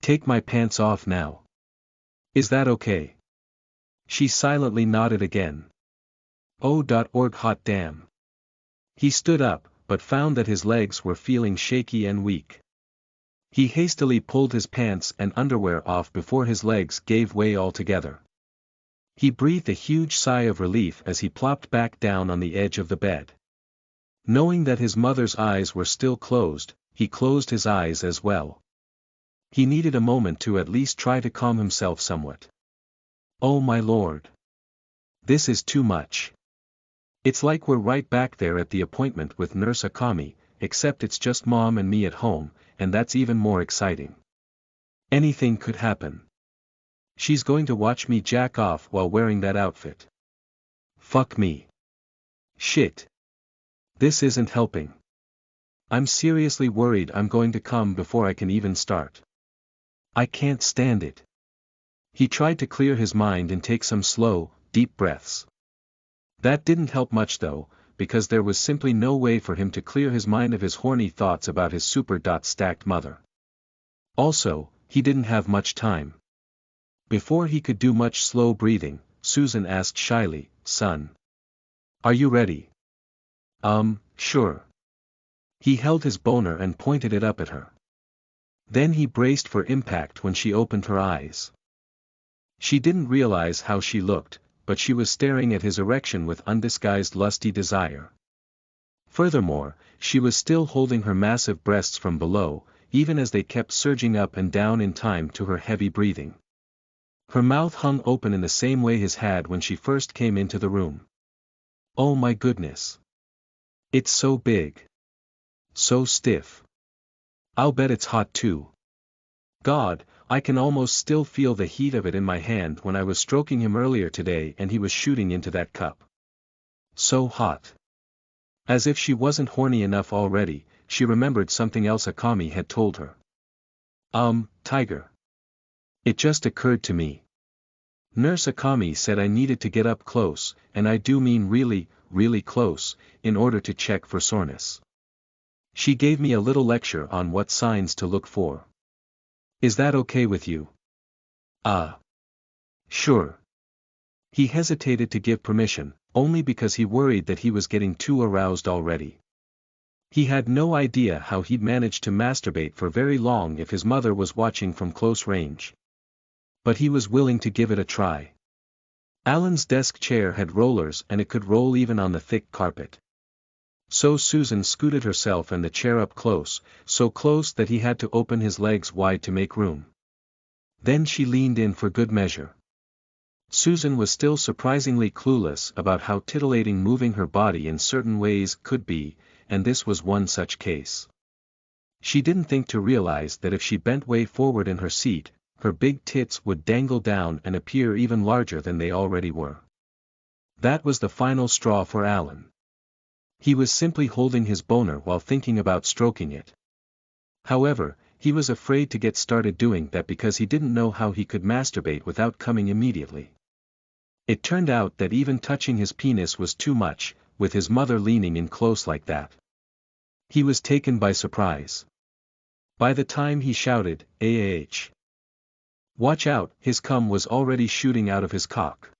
take my pants off now. Is that okay?" She silently nodded again. Oh.org hot damn. He stood up, but found that his legs were feeling shaky and weak. He hastily pulled his pants and underwear off before his legs gave way altogether. He breathed a huge sigh of relief as he plopped back down on the edge of the bed. Knowing that his mother's eyes were still closed, he closed his eyes as well. He needed a moment to at least try to calm himself somewhat. Oh my lord. This is too much. It's like we're right back there at the appointment with Nurse Akami, except it's just Mom and me at home, and that's even more exciting. Anything could happen. She's going to watch me jack off while wearing that outfit. Fuck me. Shit. This isn't helping. I'm seriously worried I'm going to come before I can even start. I can't stand it. He tried to clear his mind and take some slow, deep breaths. That didn't help much though, because there was simply no way for him to clear his mind of his horny thoughts about his super-stacked mother. Also, he didn't have much time. Before he could do much slow breathing, Susan asked shyly, "Son. Are you ready?" Sure." He held his boner and pointed it up at her. Then he braced for impact when she opened her eyes. She didn't realize how she looked, but she was staring at his erection with undisguised lusty desire. Furthermore, she was still holding her massive breasts from below, even as they kept surging up and down in time to her heavy breathing. Her mouth hung open in the same way his had when she first came into the room. Oh my goodness. It's so big. So stiff. I'll bet it's hot too. God, I can almost still feel the heat of it in my hand when I was stroking him earlier today and he was shooting into that cup. So hot. As if she wasn't horny enough already, she remembered something else Akami had told her. Tiger. It just occurred to me. Nurse Akami said I needed to get up close, and I do mean really, really close, in order to check for soreness. She gave me a little lecture on what signs to look for. Is that okay with you? Sure. He hesitated to give permission, only because he worried that he was getting too aroused already. He had no idea how he'd manage to masturbate for very long if his mother was watching from close range. But he was willing to give it a try. Alan's desk chair had rollers and it could roll even on the thick carpet. So Susan scooted herself and the chair up close, so close that he had to open his legs wide to make room. Then she leaned in for good measure. Susan was still surprisingly clueless about how titillating moving her body in certain ways could be, and this was one such case. She didn't think to realize that if she bent way forward in her seat, her big tits would dangle down and appear even larger than they already were. That was the final straw for Alan. He was simply holding his boner while thinking about stroking it. However, he was afraid to get started doing that because he didn't know how he could masturbate without coming immediately. It turned out that even touching his penis was too much, with his mother leaning in close like that. He was taken by surprise. By the time he shouted, "Ah! Watch out," his cum was already shooting out of his cock.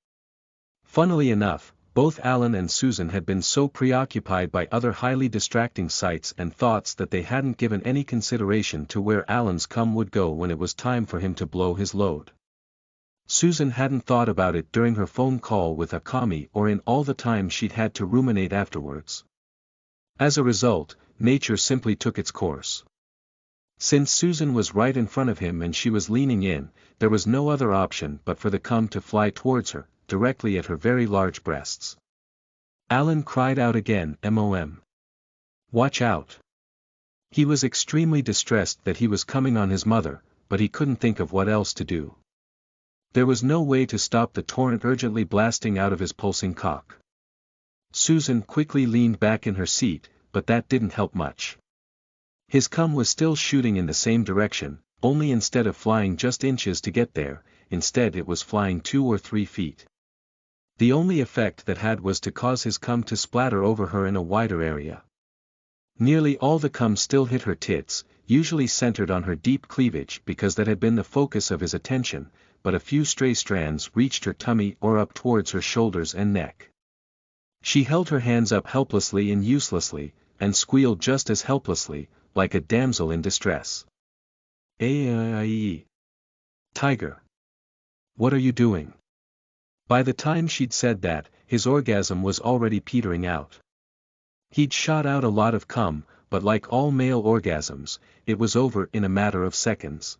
Funnily enough, both Alan and Susan had been so preoccupied by other highly distracting sights and thoughts that they hadn't given any consideration to where Alan's cum would go when it was time for him to blow his load. Susan hadn't thought about it during her phone call with Akami or in all the time she'd had to ruminate afterwards. As a result, nature simply took its course. Since Susan was right in front of him and she was leaning in, there was no other option but for the cum to fly towards her, directly at her very large breasts. Alan cried out again, "Mom! Watch out!" He was extremely distressed that he was coming on his mother, but he couldn't think of what else to do. There was no way to stop the torrent urgently blasting out of his pulsing cock. Susan quickly leaned back in her seat, but that didn't help much. His cum was still shooting in the same direction, only instead of flying just inches to get there, instead it was flying 2 or 3 feet. The only effect that had was to cause his cum to splatter over her in a wider area. Nearly all the cum still hit her tits, usually centered on her deep cleavage because that had been the focus of his attention, but a few stray strands reached her tummy or up towards her shoulders and neck. She held her hands up helplessly and uselessly, and squealed just as helplessly, like a damsel in distress. "Aye. Tiger. What are you doing?" By the time she'd said that, his orgasm was already petering out. He'd shot out a lot of cum, but like all male orgasms, it was over in a matter of seconds.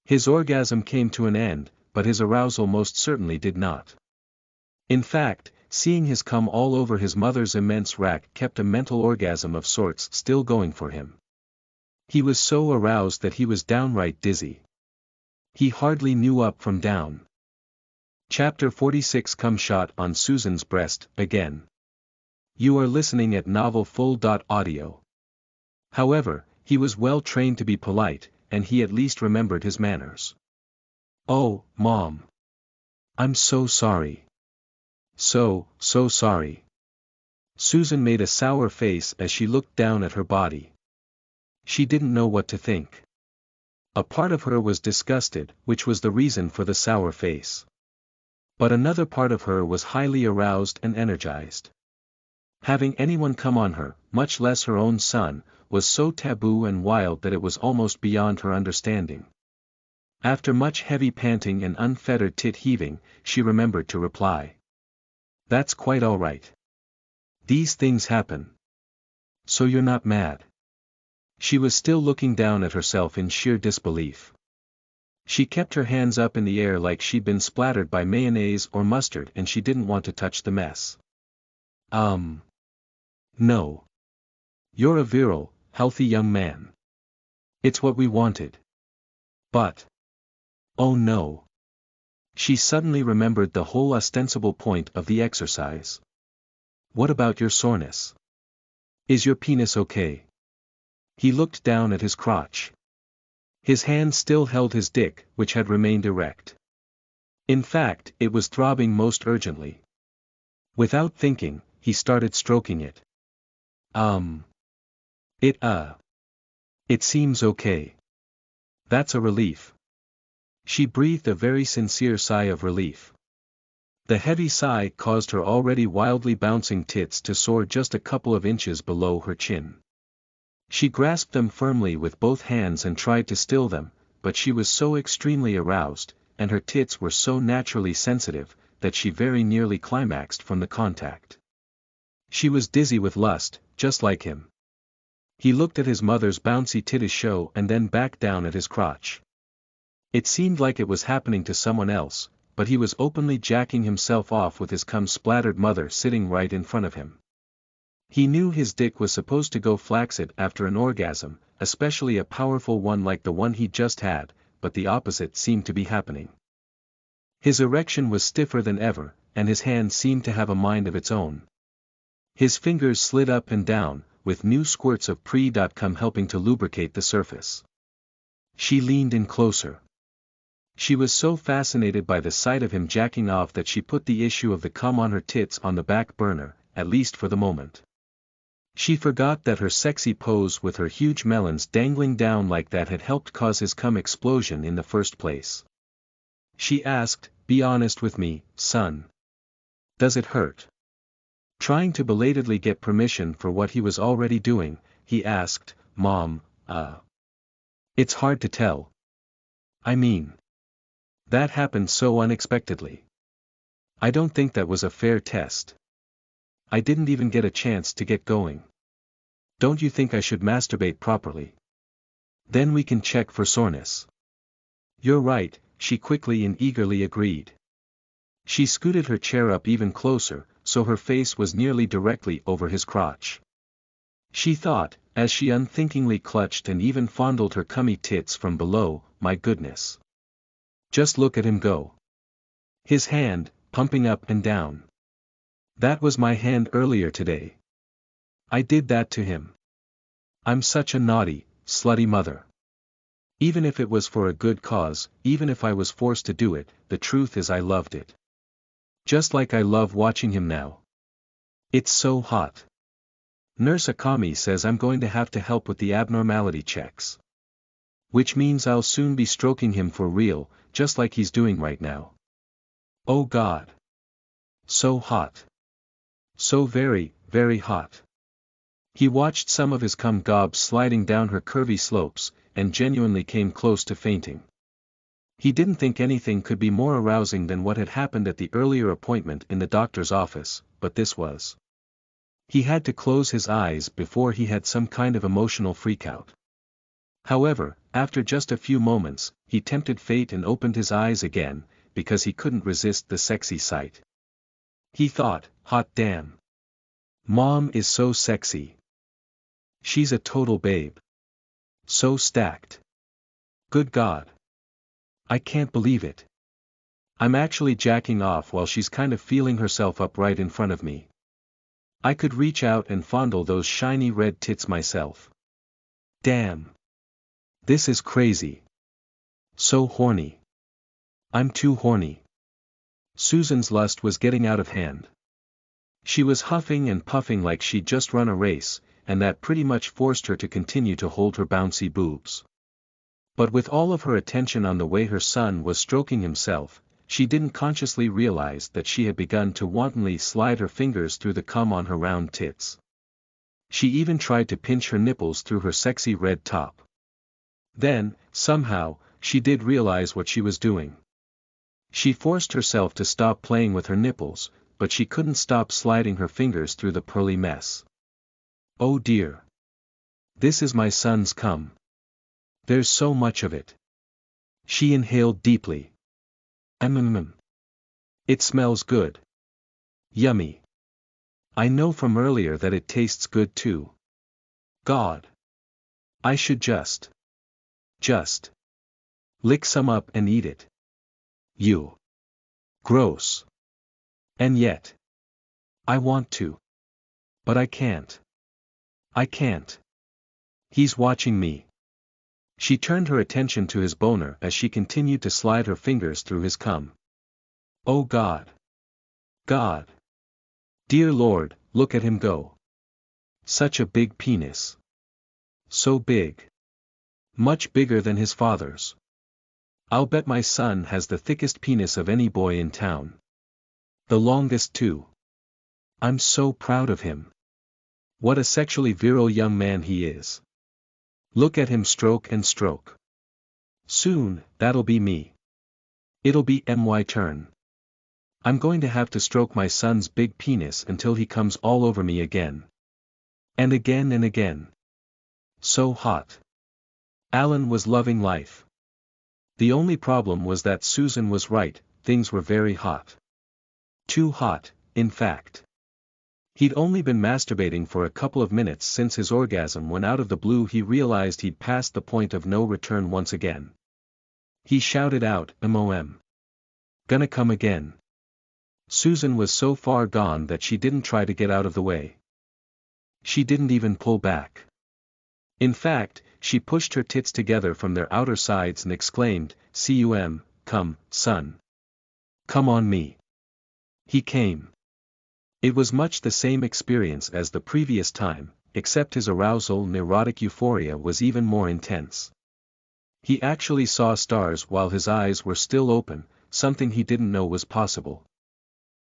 His orgasm came to an end, but his arousal most certainly did not. In fact, seeing his cum all over his mother's immense rack kept a mental orgasm of sorts still going for him. He was so aroused that he was downright dizzy. He hardly knew up from down. Chapter 46 Cum shot on Susan's breast, again. You are listening at novelfull.audio. However, he was well trained to be polite, and he at least remembered his manners. "Oh, Mom. I'm so sorry. So sorry." Susan made a sour face as she looked down at her body. She didn't know what to think. A part of her was disgusted, which was the reason for the sour face. But another part of her was highly aroused and energized. Having anyone come on her, much less her own son, was so taboo and wild that it was almost beyond her understanding. After much heavy panting and unfettered tit heaving, she remembered to reply. "That's quite all right. These things happen. So you're not mad?" She was still looking down at herself in sheer disbelief. She kept her hands up in the air like she'd been splattered by mayonnaise or mustard and she didn't want to touch the mess. No. You're a virile, healthy young man. It's what we wanted. But. Oh no. She suddenly remembered the whole ostensible point of the exercise. What about your soreness? Is your penis okay? He looked down at his crotch. His hand still held his dick, which had remained erect. In fact, it was throbbing most urgently. Without thinking, he started stroking it. It seems okay. That's a relief. She breathed a very sincere sigh of relief. The heavy sigh caused her already wildly bouncing tits to soar just a couple of inches below her chin. She grasped them firmly with both hands and tried to still them, but she was so extremely aroused, and her tits were so naturally sensitive, that she very nearly climaxed from the contact. She was dizzy with lust, just like him. He looked at his mother's bouncy titties show and then back down at his crotch. It seemed like it was happening to someone else, but he was openly jacking himself off with his cum-splattered mother sitting right in front of him. He knew his dick was supposed to go flaccid after an orgasm, especially a powerful one like the one he'd just had, but the opposite seemed to be happening. His erection was stiffer than ever, and his hand seemed to have a mind of its own. His fingers slid up and down, with new squirts of pre-cum helping to lubricate the surface. She leaned in closer. She was so fascinated by the sight of him jacking off that she put the issue of the cum on her tits on the back burner, at least for the moment. She forgot that her sexy pose with her huge melons dangling down like that had helped cause his cum explosion in the first place. She asked, "Be honest with me, son. Does it hurt?" Trying to belatedly get permission for what he was already doing, he asked, "Mom, it's hard to tell. I mean, that happened so unexpectedly. I don't think that was a fair test. I didn't even get a chance to get going. Don't you think I should masturbate properly? Then we can check for soreness." "You're right," she quickly and eagerly agreed. She scooted her chair up even closer, so her face was nearly directly over his crotch. She thought, as she unthinkingly clutched and even fondled her cummy tits from below, "My goodness. Just look at him go. His hand, pumping up and down. That was my hand earlier today. I did that to him. I'm such a naughty, slutty mother. Even if it was for a good cause, even if I was forced to do it, the truth is I loved it. Just like I love watching him now. It's so hot. Nurse Akami says I'm going to have to help with the abnormality checks. Which means I'll soon be stroking him for real, just like he's doing right now. Oh God. So hot. So very, very hot." He watched some of his cum gobs sliding down her curvy slopes, and genuinely came close to fainting. He didn't think anything could be more arousing than what had happened at the earlier appointment in the doctor's office, but this was. He had to close his eyes before he had some kind of emotional freakout. However, after just a few moments, he tempted fate and opened his eyes again, because he couldn't resist the sexy sight. He thought, "Hot damn. Mom is so sexy. She's a total babe. So stacked. Good God. I can't believe it. I'm actually jacking off while she's kind of feeling herself up right in front of me. I could reach out and fondle those shiny red tits myself. Damn. This is crazy. So horny. I'm too horny." Susan's lust was getting out of hand. She was huffing and puffing like she'd just run a race, and that pretty much forced her to continue to hold her bouncy boobs. But with all of her attention on the way her son was stroking himself, she didn't consciously realize that she had begun to wantonly slide her fingers through the cum on her round tits. She even tried to pinch her nipples through her sexy red top. Then, somehow, she did realize what she was doing. She forced herself to stop playing with her nipples, but she couldn't stop sliding her fingers through the pearly mess. Oh dear. This is my son's cum. There's so much of it. She inhaled deeply. It smells good. Yummy. I know from earlier that it tastes good too. God. I should just lick some up and eat it. You. Gross. And yet. I want to. But I can't. I can't. He's watching me. She turned her attention to his boner as she continued to slide her fingers through his cum. Oh God. God. Dear Lord, look at him go. Such a big penis. So big. Much bigger than his father's. I'll bet my son has the thickest penis of any boy in town. The longest too. I'm so proud of him. What a sexually virile young man he is. Look at him stroke and stroke. Soon, that'll be me. It'll be my turn. I'm going to have to stroke my son's big penis until he comes all over me again. And again and again. So hot. Alan was loving life. The only problem was that Susan was right, things were very hot. Too hot, in fact. He'd only been masturbating for a couple of minutes since his orgasm when out of the blue he realized he'd passed the point of no return once again. He shouted out, "MOM. Gonna come again." Susan was so far gone that she didn't try to get out of the way. She didn't even pull back. In fact, she pushed her tits together from their outer sides and exclaimed, "Cum, come, son. Come on me." He came. It was much the same experience as the previous time, except his arousal and erotic euphoria was even more intense. He actually saw stars while his eyes were still open, something he didn't know was possible.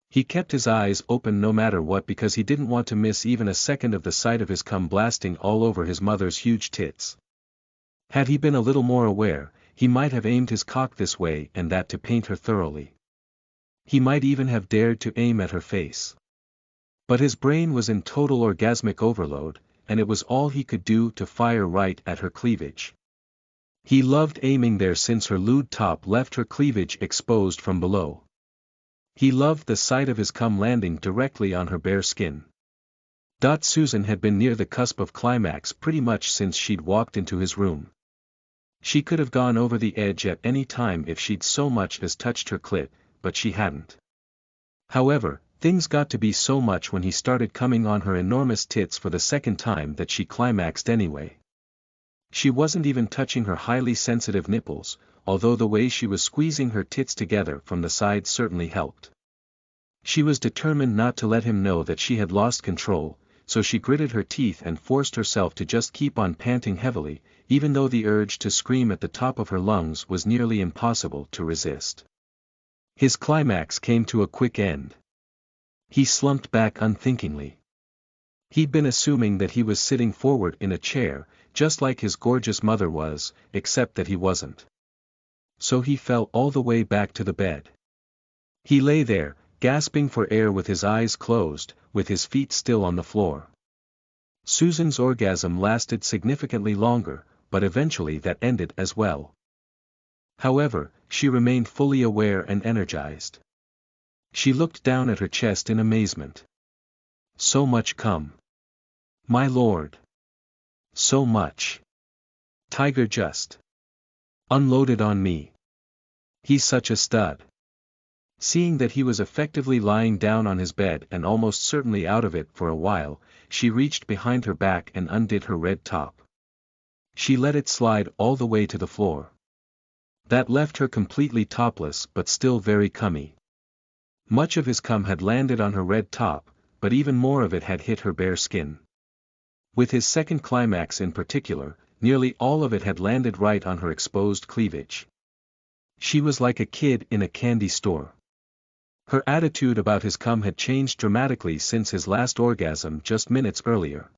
He kept his eyes open no matter what because he didn't want to miss even a second of the sight of his cum blasting all over his mother's huge tits. Had he been a little more aware, he might have aimed his cock this way and that to paint her thoroughly. He might even have dared to aim at her face. But his brain was in total orgasmic overload, and it was all he could do to fire right at her cleavage. He loved aiming there since her lewd top left her cleavage exposed from below. He loved the sight of his cum landing directly on her bare skin. Susan had been near the cusp of climax pretty much since she'd walked into his room. She could have gone over the edge at any time if she'd so much as touched her clit, but she hadn't. However, things got to be so much when he started coming on her enormous tits for the second time that she climaxed anyway. She wasn't even touching her highly sensitive nipples, although the way she was squeezing her tits together from the side certainly helped. She was determined not to let him know that she had lost control, so she gritted her teeth and forced herself to just keep on panting heavily, even though the urge to scream at the top of her lungs was nearly impossible to resist. His climax came to a quick end. He slumped back unthinkingly. He'd been assuming that he was sitting forward in a chair, just like his gorgeous mother was, except that he wasn't. So he fell all the way back to the bed. He lay there, gasping for air with his eyes closed, with his feet still on the floor. Susan's orgasm lasted significantly longer, but eventually that ended as well. However, she remained fully aware and energized. She looked down at her chest in amazement. So much cum. My lord. So much. Tiger just unloaded on me. He's such a stud. Seeing that he was effectively lying down on his bed and almost certainly out of it for a while, she reached behind her back and undid her red top. She let it slide all the way to the floor. That left her completely topless but still very cummy. Much of his cum had landed on her red top, but even more of it had hit her bare skin. With his second climax in particular, nearly all of it had landed right on her exposed cleavage. She was like a kid in a candy store. Her attitude about his cum had changed dramatically since his last orgasm just minutes earlier.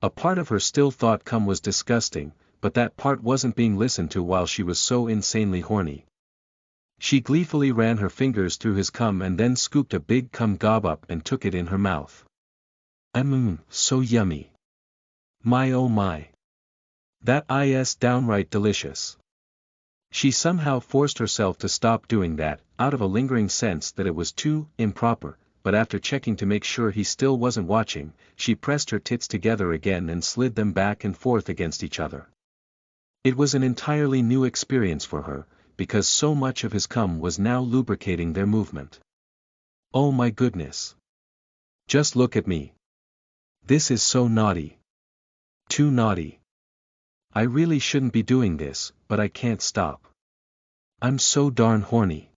A part of her still thought cum was disgusting, but that part wasn't being listened to while she was so insanely horny. She gleefully ran her fingers through his cum and then scooped a big cum gob up and took it in her mouth. So yummy. My oh my. That is downright delicious. She somehow forced herself to stop doing that, out of a lingering sense that it was too improper, but after checking to make sure he still wasn't watching, she pressed her tits together again and slid them back and forth against each other. It was an entirely new experience for her, because so much of his cum was now lubricating their movement. Oh my goodness. Just look at me. This is so naughty. Too naughty. I really shouldn't be doing this, but I can't stop. I'm so darn horny.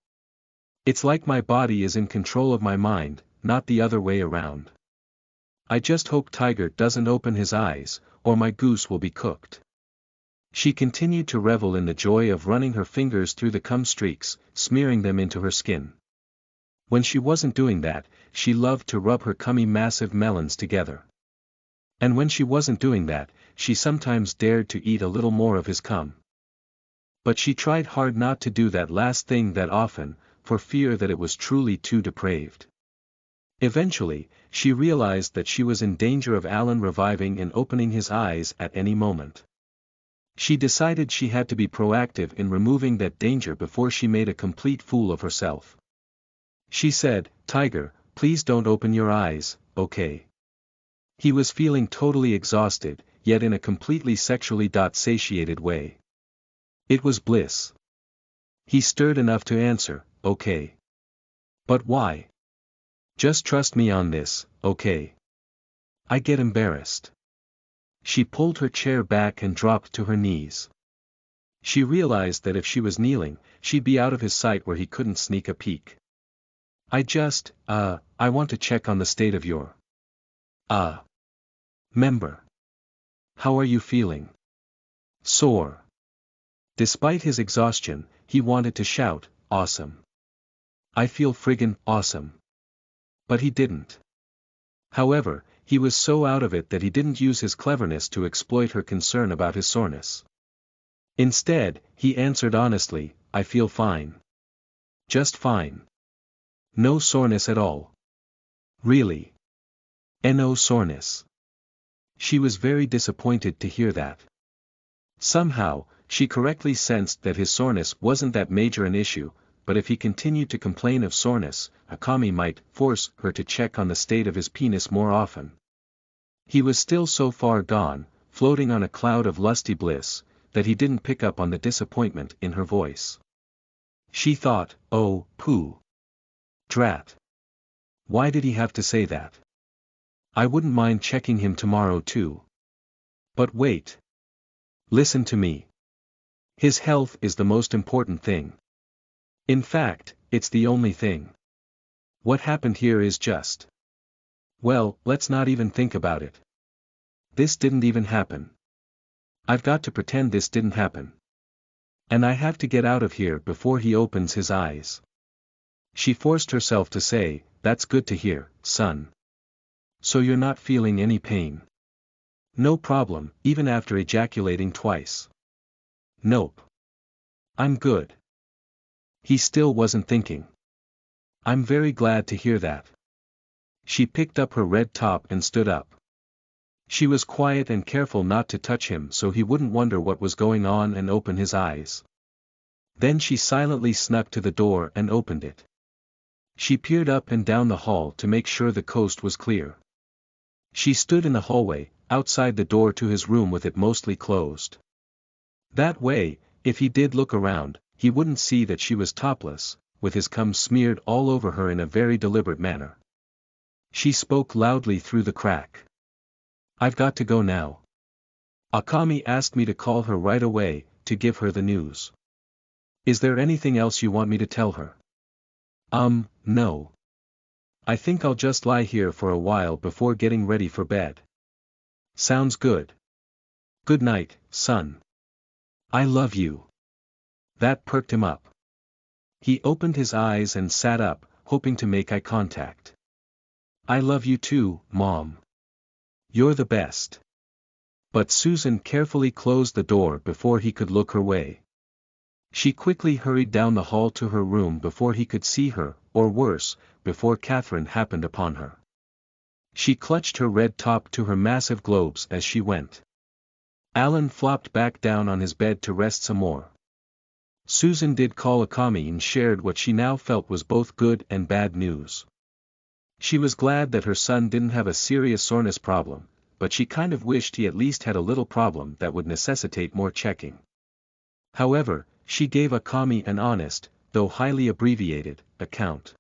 It's like my body is in control of my mind, not the other way around. I just hope Tiger doesn't open his eyes, or my goose will be cooked. She continued to revel in the joy of running her fingers through the cum streaks, smearing them into her skin. When she wasn't doing that, she loved to rub her cummy massive melons together. And when she wasn't doing that, she sometimes dared to eat a little more of his cum. But she tried hard not to do that last thing that often, for fear that it was truly too depraved. Eventually, she realized that she was in danger of Alan reviving and opening his eyes at any moment. She decided she had to be proactive in removing that danger before she made a complete fool of herself. She said, "Tiger, please don't open your eyes, okay. He was feeling totally exhausted, yet in a completely sexually satiated way. It was bliss. He stirred enough to answer, okay. But why? Just trust me on this, okay? I get embarrassed. She pulled her chair back and dropped to her knees. She realized that if she was kneeling, she'd be out of his sight where he couldn't sneak a peek. I want to check on the state of your member. How are you feeling? Sore. Despite his exhaustion, he wanted to shout, awesome. I feel friggin' awesome. But he didn't. However, he was so out of it that he didn't use his cleverness to exploit her concern about his soreness. Instead, he answered honestly, I feel fine. Just fine. No soreness at all. Really? No soreness. She was very disappointed to hear that. Somehow, she correctly sensed that his soreness wasn't that major an issue, but if he continued to complain of soreness, Akami might force her to check on the state of his penis more often. He was still so far gone, floating on a cloud of lusty bliss, that he didn't pick up on the disappointment in her voice. She thought, oh, pooh. Drat. Why did he have to say that? I wouldn't mind checking him tomorrow too. But wait. Listen to me. His health is the most important thing. In fact, it's the only thing. What happened here is just. Well, let's not even think about it. This didn't even happen. I've got to pretend this didn't happen. And I have to get out of here before he opens his eyes. She forced herself to say, that's good to hear, son. So you're not feeling any pain? No problem, even after ejaculating twice. Nope. I'm good. He still wasn't thinking. I'm very glad to hear that. She picked up her red top and stood up. She was quiet and careful not to touch him so he wouldn't wonder what was going on and open his eyes. Then she silently snuck to the door and opened it. She peered up and down the hall to make sure the coast was clear. She stood in the hallway, outside the door to his room with it mostly closed. That way, if he did look around, he wouldn't see that she was topless, with his cum smeared all over her in a very deliberate manner. She spoke loudly through the crack. I've got to go now. Akami asked me to call her right away, to give her the news. Is there anything else you want me to tell her? No. I think I'll just lie here for a while before getting ready for bed. Sounds good. Good night, son. I love you. That perked him up. He opened his eyes and sat up, hoping to make eye contact. I love you too, Mom. You're the best. But Susan carefully closed the door before he could look her way. She quickly hurried down the hall to her room before he could see her, or worse, before Catherine happened upon her. She clutched her red top to her massive globes as she went. Alan flopped back down on his bed to rest some more. Susan did call Akami and shared what she now felt was both good and bad news. She was glad that her son didn't have a serious soreness problem, but she kind of wished he at least had a little problem that would necessitate more checking. However, she gave Akami an honest, though highly abbreviated, account.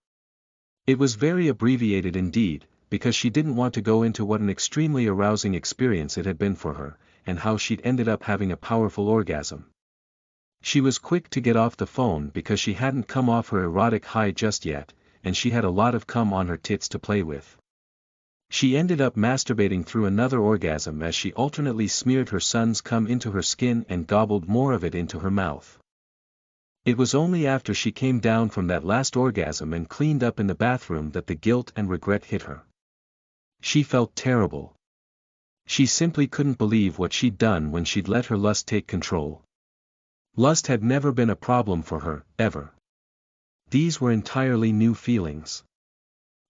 It was very abbreviated indeed, because she didn't want to go into what an extremely arousing experience it had been for her, and how she'd ended up having a powerful orgasm. She was quick to get off the phone because she hadn't come off her erotic high just yet, and she had a lot of cum on her tits to play with. She ended up masturbating through another orgasm as she alternately smeared her son's cum into her skin and gobbled more of it into her mouth. It was only after she came down from that last orgasm and cleaned up in the bathroom that the guilt and regret hit her. She felt terrible. She simply couldn't believe what she'd done when she'd let her lust take control. Lust had never been a problem for her, ever. These were entirely new feelings.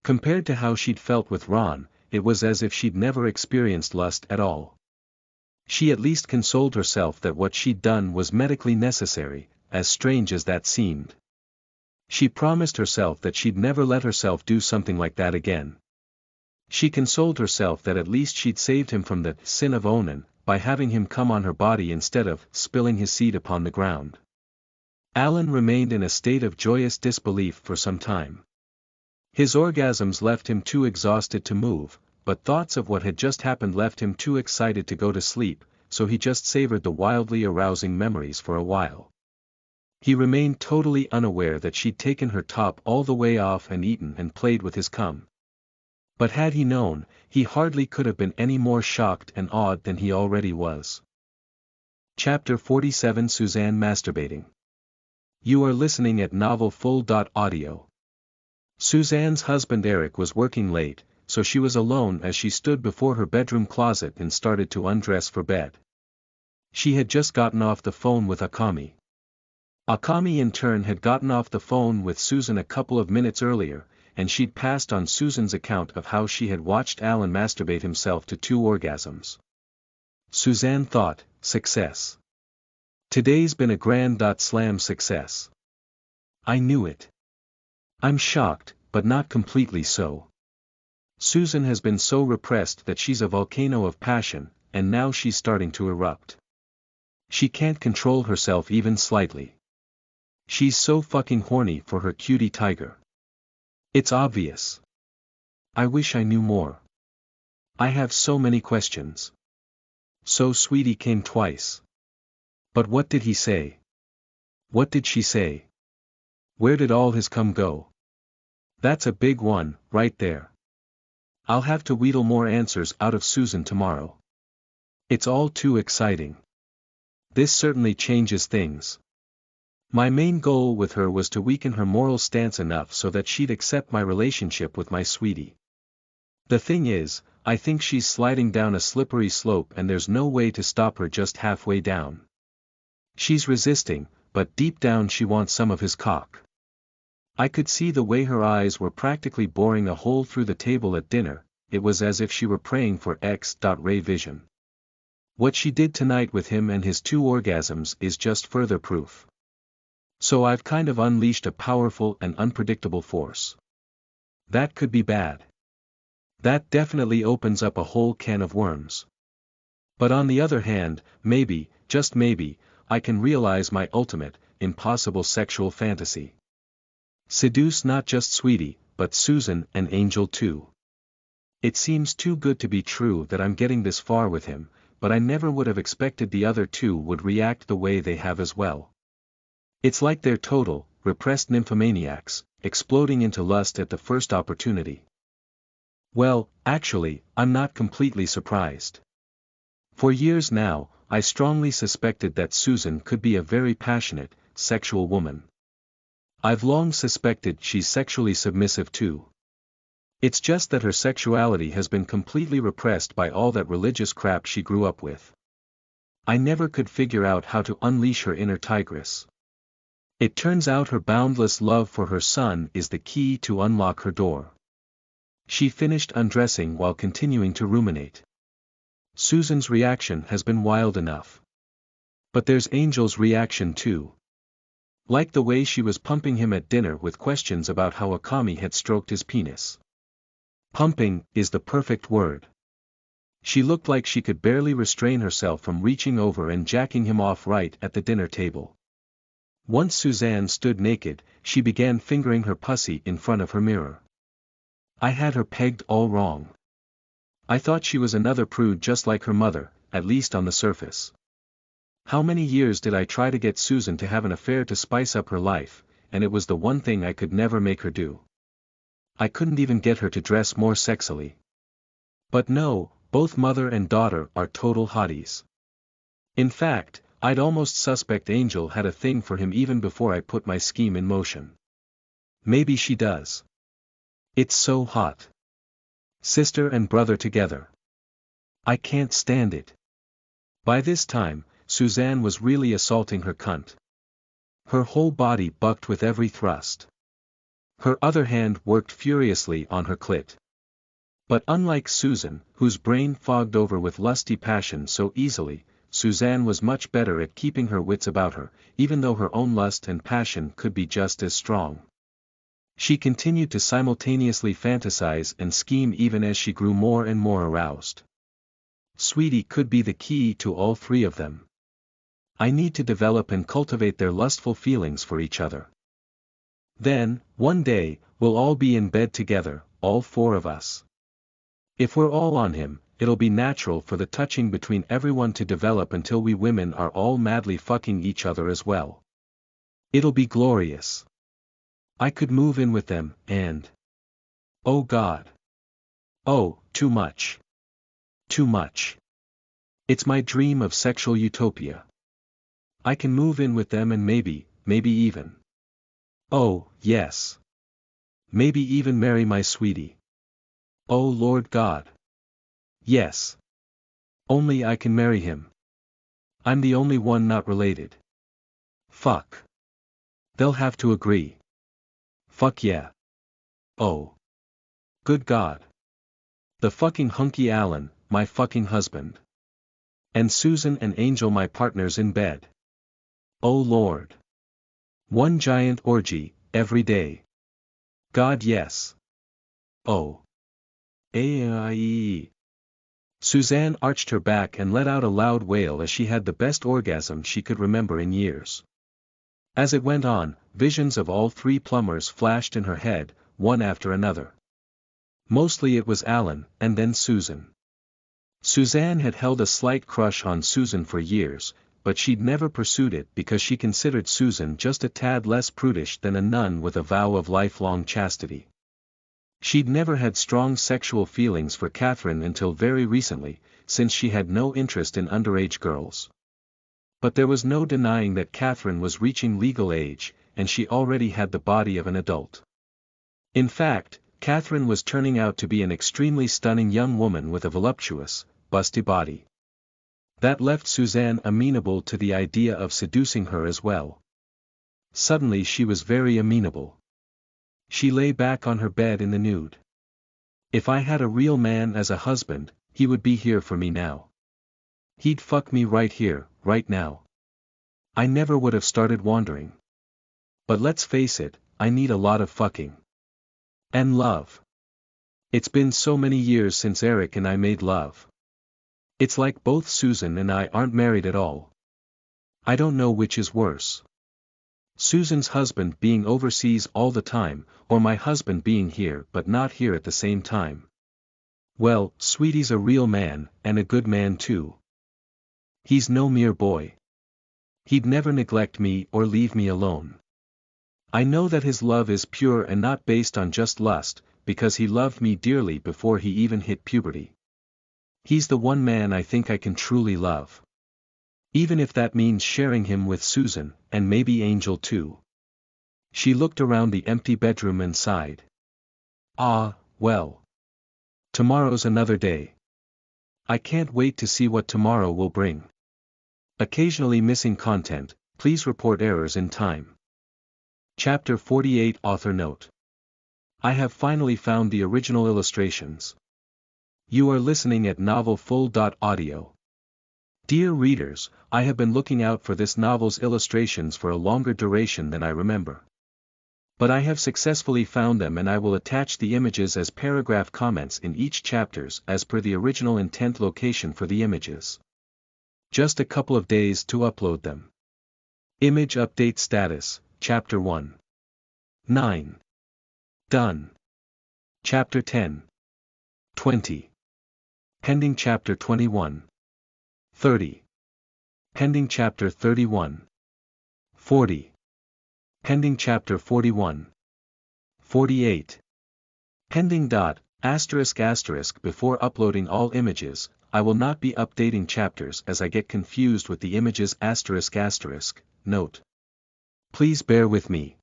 Compared to how she'd felt with Ron, it was as if she'd never experienced lust at all. She at least consoled herself that what she'd done was medically necessary, as strange as that seemed. She promised herself that she'd never let herself do something like that again. She consoled herself that at least she'd saved him from the sin of Onan, by having him come on her body instead of spilling his seed upon the ground. Alan remained in a state of joyous disbelief for some time. His orgasms left him too exhausted to move, but thoughts of what had just happened left him too excited to go to sleep, so he just savored the wildly arousing memories for a while. He remained totally unaware that she'd taken her top all the way off and eaten and played with his cum. But had he known, he hardly could have been any more shocked and awed than he already was. Chapter 47 Suzanne Masturbating. You are listening at NovelFull.audio. Suzanne's husband Eric was working late, so she was alone as she stood before her bedroom closet and started to undress for bed. She had just gotten off the phone with Akami. Akami in turn had gotten off the phone with Susan a couple of minutes earlier, and she'd passed on Susan's account of how she had watched Alan masturbate himself to 2 orgasms. Suzanne thought, success. Today's been a grand slam success. I knew it. I'm shocked, but not completely so. Susan has been so repressed that she's a volcano of passion, and now she's starting to erupt. She can't control herself even slightly. She's so fucking horny for her cutie tiger. It's obvious. I wish I knew more. I have so many questions. So Sweetie came twice. But what did he say? What did she say? Where did all his cum go? That's a big one, right there. I'll have to wheedle more answers out of Susan tomorrow. It's all too exciting. This certainly changes things. My main goal with her was to weaken her moral stance enough so that she'd accept my relationship with my sweetie. The thing is, I think she's sliding down a slippery slope and there's no way to stop her just halfway down. She's resisting, but deep down she wants some of his cock. I could see the way her eyes were practically boring a hole through the table at dinner. It was as if she were praying for X.ray vision. What she did tonight with him and his 2 orgasms is just further proof. So I've kind of unleashed a powerful and unpredictable force. That could be bad. That definitely opens up a whole can of worms. But on the other hand, maybe, just maybe, I can realize my ultimate, impossible sexual fantasy. Seduce not just Sweetie, but Susan and Angel too. It seems too good to be true that I'm getting this far with him, but I never would have expected the other 2 would react the way they have as well. It's like they're total, repressed nymphomaniacs, exploding into lust at the first opportunity. Well, actually, I'm not completely surprised. For years now, I strongly suspected that Susan could be a very passionate, sexual woman. I've long suspected she's sexually submissive too. It's just that her sexuality has been completely repressed by all that religious crap she grew up with. I never could figure out how to unleash her inner tigress. It turns out her boundless love for her son is the key to unlock her door. She finished undressing while continuing to ruminate. Susan's reaction has been wild enough. But there's Angel's reaction too. Like the way she was pumping him at dinner with questions about how Akami had stroked his penis. Pumping is the perfect word. She looked like she could barely restrain herself from reaching over and jacking him off right at the dinner table. Once Suzanne stood naked, she began fingering her pussy in front of her mirror. I had her pegged all wrong. I thought she was another prude just like her mother, at least on the surface. How many years did I try to get Susan to have an affair to spice up her life, and it was the one thing I could never make her do. I couldn't even get her to dress more sexily. But no, both mother and daughter are total hotties. In fact, I'd almost suspect Angel had a thing for him even before I put my scheme in motion. Maybe she does. It's so hot. Sister and brother together. I can't stand it. By this time, Suzanne was really assaulting her cunt. Her whole body bucked with every thrust. Her other hand worked furiously on her clit. But unlike Susan, whose brain fogged over with lusty passion so easily, Suzanne was much better at keeping her wits about her, even though her own lust and passion could be just as strong. She continued to simultaneously fantasize and scheme even as she grew more and more aroused. Sweetie could be the key to all three of them. I need to develop and cultivate their lustful feelings for each other. Then, one day, we'll all be in bed together, all four of us. If we're all on him, it'll be natural for the touching between everyone to develop until we women are all madly fucking each other as well. It'll be glorious. I could move in with them, and... oh God. Oh, too much. Too much. It's my dream of sexual utopia. I can move in with them and maybe even. Oh, yes. Maybe even marry my sweetie. Oh Lord God. Yes. Only I can marry him. I'm the only one not related. Fuck. They'll have to agree. Fuck yeah. Oh. Good God. The fucking hunky Alan, my fucking husband. And Susan and Angel my partners in bed. Oh Lord. One giant orgy, every day. God yes. Oh. Aye. Suzanne arched her back and let out a loud wail as she had the best orgasm she could remember in years. As it went on, visions of all three plumbers flashed in her head, one after another. Mostly it was Alan, and then Susan. Suzanne had held a slight crush on Susan for years, but she'd never pursued it because she considered Susan just a tad less prudish than a nun with a vow of lifelong chastity. She'd never had strong sexual feelings for Catherine until very recently, since she had no interest in underage girls. But there was no denying that Catherine was reaching legal age, and she already had the body of an adult. In fact, Catherine was turning out to be an extremely stunning young woman with a voluptuous, busty body. That left Suzanne amenable to the idea of seducing her as well. Suddenly she was very amenable. She lay back on her bed in the nude. If I had a real man as a husband, he would be here for me now. He'd fuck me right here, right now. I never would have started wandering. But let's face it, I need a lot of fucking. And love. It's been so many years since Eric and I made love. It's like both Susan and I aren't married at all. I don't know which is worse. Susan's husband being overseas all the time, or my husband being here but not here at the same time. Well, Sweetie's a real man, and a good man too. He's no mere boy. He'd never neglect me or leave me alone. I know that his love is pure and not based on just lust, because he loved me dearly before he even hit puberty. He's the one man I think I can truly love. Even if that means sharing him with Susan, and maybe Angel too. She looked around the empty bedroom and sighed. Ah, well. Tomorrow's another day. I can't wait to see what tomorrow will bring. Occasionally missing content, please report errors in time. Chapter 48 Author Note. I have finally found the original illustrations. You are listening at novelfull.audio. Dear readers, I have been looking out for this novel's illustrations for a longer duration than I remember. But I have successfully found them and I will attach the images as paragraph comments in each chapters as per the original intent location for the images. Just a couple of days to upload them. Image update status, Chapter 1. 9. Done. Chapter 10. 20. Pending Chapter 21. 30. Pending Chapter 31. 40. Pending Chapter 41. 48. Pending **** before uploading all images, I will not be updating chapters as I get confused with the images ***, note. Please bear with me.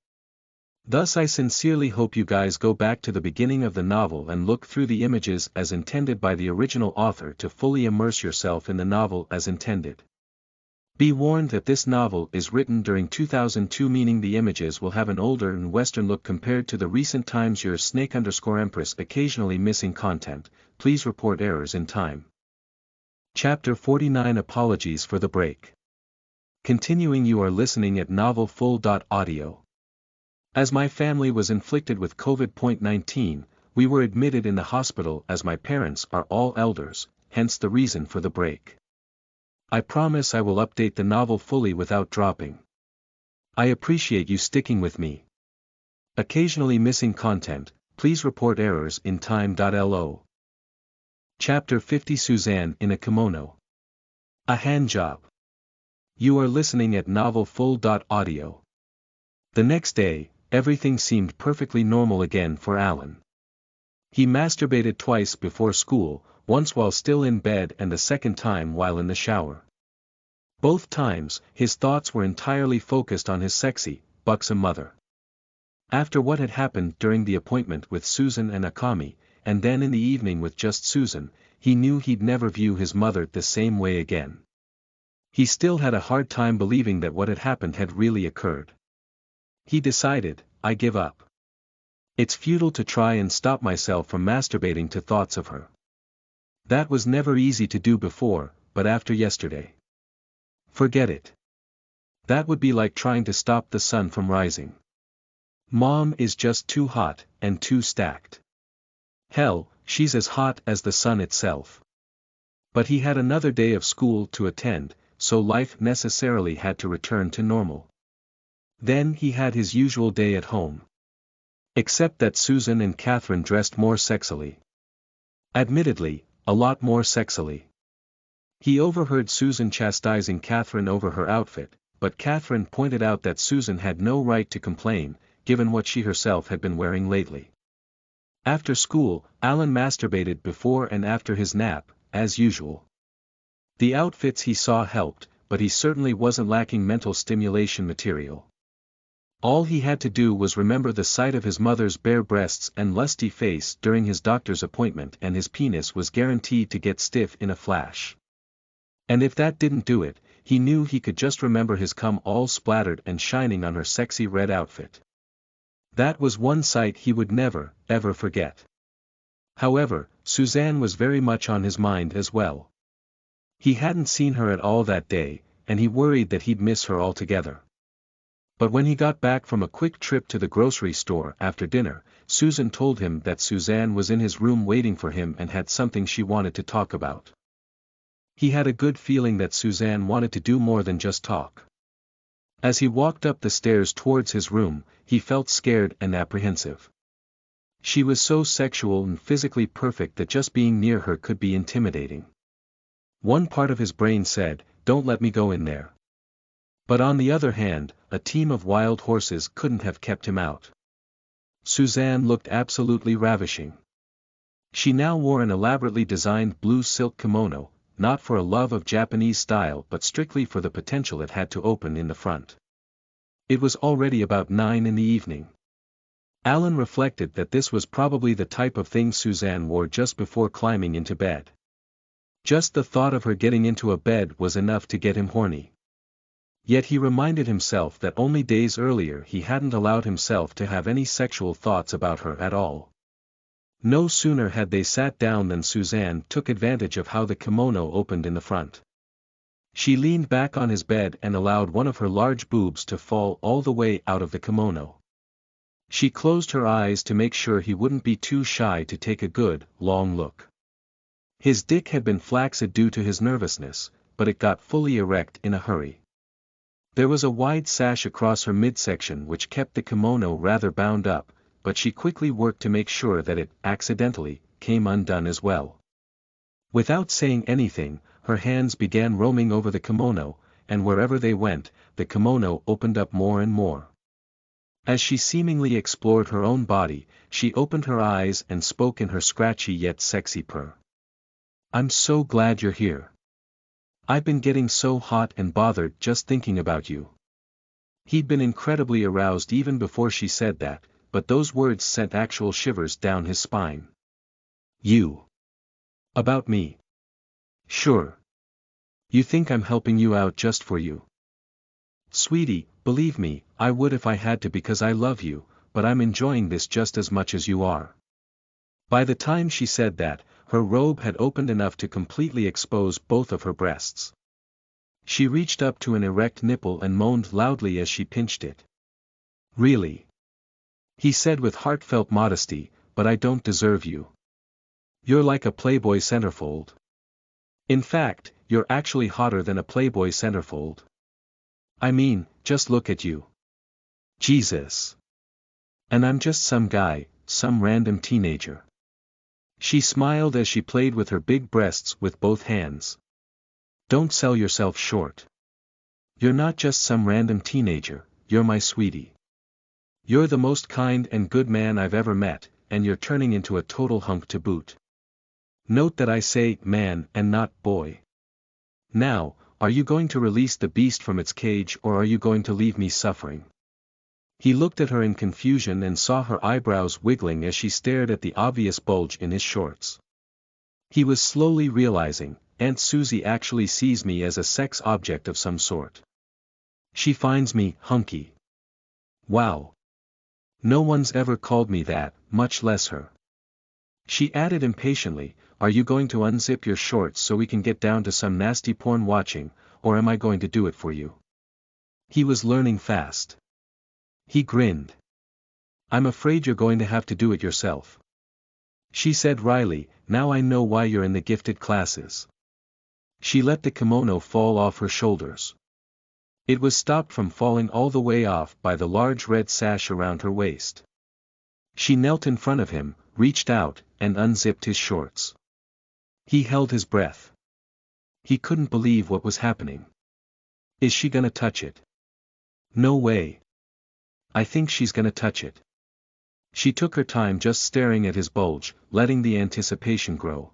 Thus I sincerely hope you guys go back to the beginning of the novel and look through the images as intended by the original author to fully immerse yourself in the novel as intended. Be warned that this novel is written during 2002, meaning the images will have an older and western look compared to the recent times. Your Snake_Empress occasionally missing content, please report errors in time. Chapter 49 Apologies for the break. Continuing, you are listening at novelfull.audio. As my family was inflicted with COVID-19, we were admitted in the hospital as my parents are all elders, hence the reason for the break. I promise I will update the novel fully without dropping. I appreciate you sticking with me. Occasionally missing content, please report errors in time.lo. Chapter 50 Suzanne in a Kimono. A Handjob. You are listening at novelfull.audio. The next day, everything seemed perfectly normal again for Alan. He masturbated twice before school, once while still in bed and a second time while in the shower. Both times, his thoughts were entirely focused on his sexy, buxom mother. After what had happened during the appointment with Susan and Akami, and then in the evening with just Susan, he knew he'd never view his mother the same way again. He still had a hard time believing that what had happened had really occurred. He decided, I give up. It's futile to try and stop myself from masturbating to thoughts of her. That was never easy to do before, but after yesterday. Forget it. That would be like trying to stop the sun from rising. Mom is just too hot, and too stacked. Hell, she's as hot as the sun itself. But he had another day of school to attend, so life necessarily had to return to normal. Then he had his usual day at home. Except that Susan and Catherine dressed more sexily. Admittedly, a lot more sexily. He overheard Susan chastising Catherine over her outfit, but Catherine pointed out that Susan had no right to complain, given what she herself had been wearing lately. After school, Alan masturbated before and after his nap, as usual. The outfits he saw helped, but he certainly wasn't lacking mental stimulation material. All he had to do was remember the sight of his mother's bare breasts and lusty face during his doctor's appointment, and his penis was guaranteed to get stiff in a flash. And if that didn't do it, he knew he could just remember his cum all splattered and shining on her sexy red outfit. That was one sight he would never, ever forget. However, Suzanne was very much on his mind as well. He hadn't seen her at all that day, and he worried that he'd miss her altogether. But when he got back from a quick trip to the grocery store after dinner, Susan told him that Suzanne was in his room waiting for him and had something she wanted to talk about. He had a good feeling that Suzanne wanted to do more than just talk. As he walked up the stairs towards his room, he felt scared and apprehensive. She was so sexual and physically perfect that just being near her could be intimidating. One part of his brain said, "Don't let me go in there." But on the other hand, a team of wild horses couldn't have kept him out. Suzanne looked absolutely ravishing. She now wore an elaborately designed blue silk kimono, not for a love of Japanese style but strictly for the potential it had to open in the front. It was already about 9 in the evening. Alan reflected that this was probably the type of thing Suzanne wore just before climbing into bed. Just the thought of her getting into a bed was enough to get him horny. Yet he reminded himself that only days earlier he hadn't allowed himself to have any sexual thoughts about her at all. No sooner had they sat down than Suzanne took advantage of how the kimono opened in the front. She leaned back on his bed and allowed one of her large boobs to fall all the way out of the kimono. She closed her eyes to make sure he wouldn't be too shy to take a good, long look. His dick had been flaccid due to his nervousness, but it got fully erect in a hurry. There was a wide sash across her midsection which kept the kimono rather bound up, but she quickly worked to make sure that it, accidentally, came undone as well. Without saying anything, her hands began roaming over the kimono, and wherever they went, the kimono opened up more and more. As she seemingly explored her own body, she opened her eyes and spoke in her scratchy yet sexy purr. "I'm so glad you're here. I've been getting so hot and bothered just thinking about you." He'd been incredibly aroused even before she said that, but those words sent actual shivers down his spine. "You? About me? Sure. You think I'm helping you out just for you?" "Sweetie, believe me, I would if I had to because I love you, but I'm enjoying this just as much as you are." By the time she said that, her robe had opened enough to completely expose both of her breasts. She reached up to an erect nipple and moaned loudly as she pinched it. "Really? He said with heartfelt modesty, but I don't deserve you. You're like a Playboy centerfold. In fact, you're actually hotter than a Playboy centerfold. I mean, just look at you. Jesus. And I'm just some guy, some random teenager. She smiled as she played with her big breasts with both hands. Don't sell yourself short. You're not just some random teenager, you're my sweetie. You're the most kind and good man I've ever met, and you're turning into a total hunk to boot. Note that I say man and not boy. Now, are you going to release the beast from its cage or are you going to leave me suffering? He looked at her in confusion and saw her eyebrows wiggling as she stared at the obvious bulge in his shorts. He was slowly realizing, Aunt Susie actually sees me as a sex object of some sort. She finds me hunky. Wow. No one's ever called me that, much less her. She added impatiently, are you going to unzip your shorts so we can get down to some nasty porn watching, or am I going to do it for you? He was learning fast. He grinned. I'm afraid you're going to have to do it yourself. She said wryly, now I know why you're in the gifted classes. She let the kimono fall off her shoulders. It was stopped from falling all the way off by the large red sash around her waist. She knelt in front of him, reached out, and unzipped his shorts. He held his breath. He couldn't believe what was happening. Is she gonna touch it? No way. I think she's gonna touch it. She took her time just staring at his bulge, letting the anticipation grow.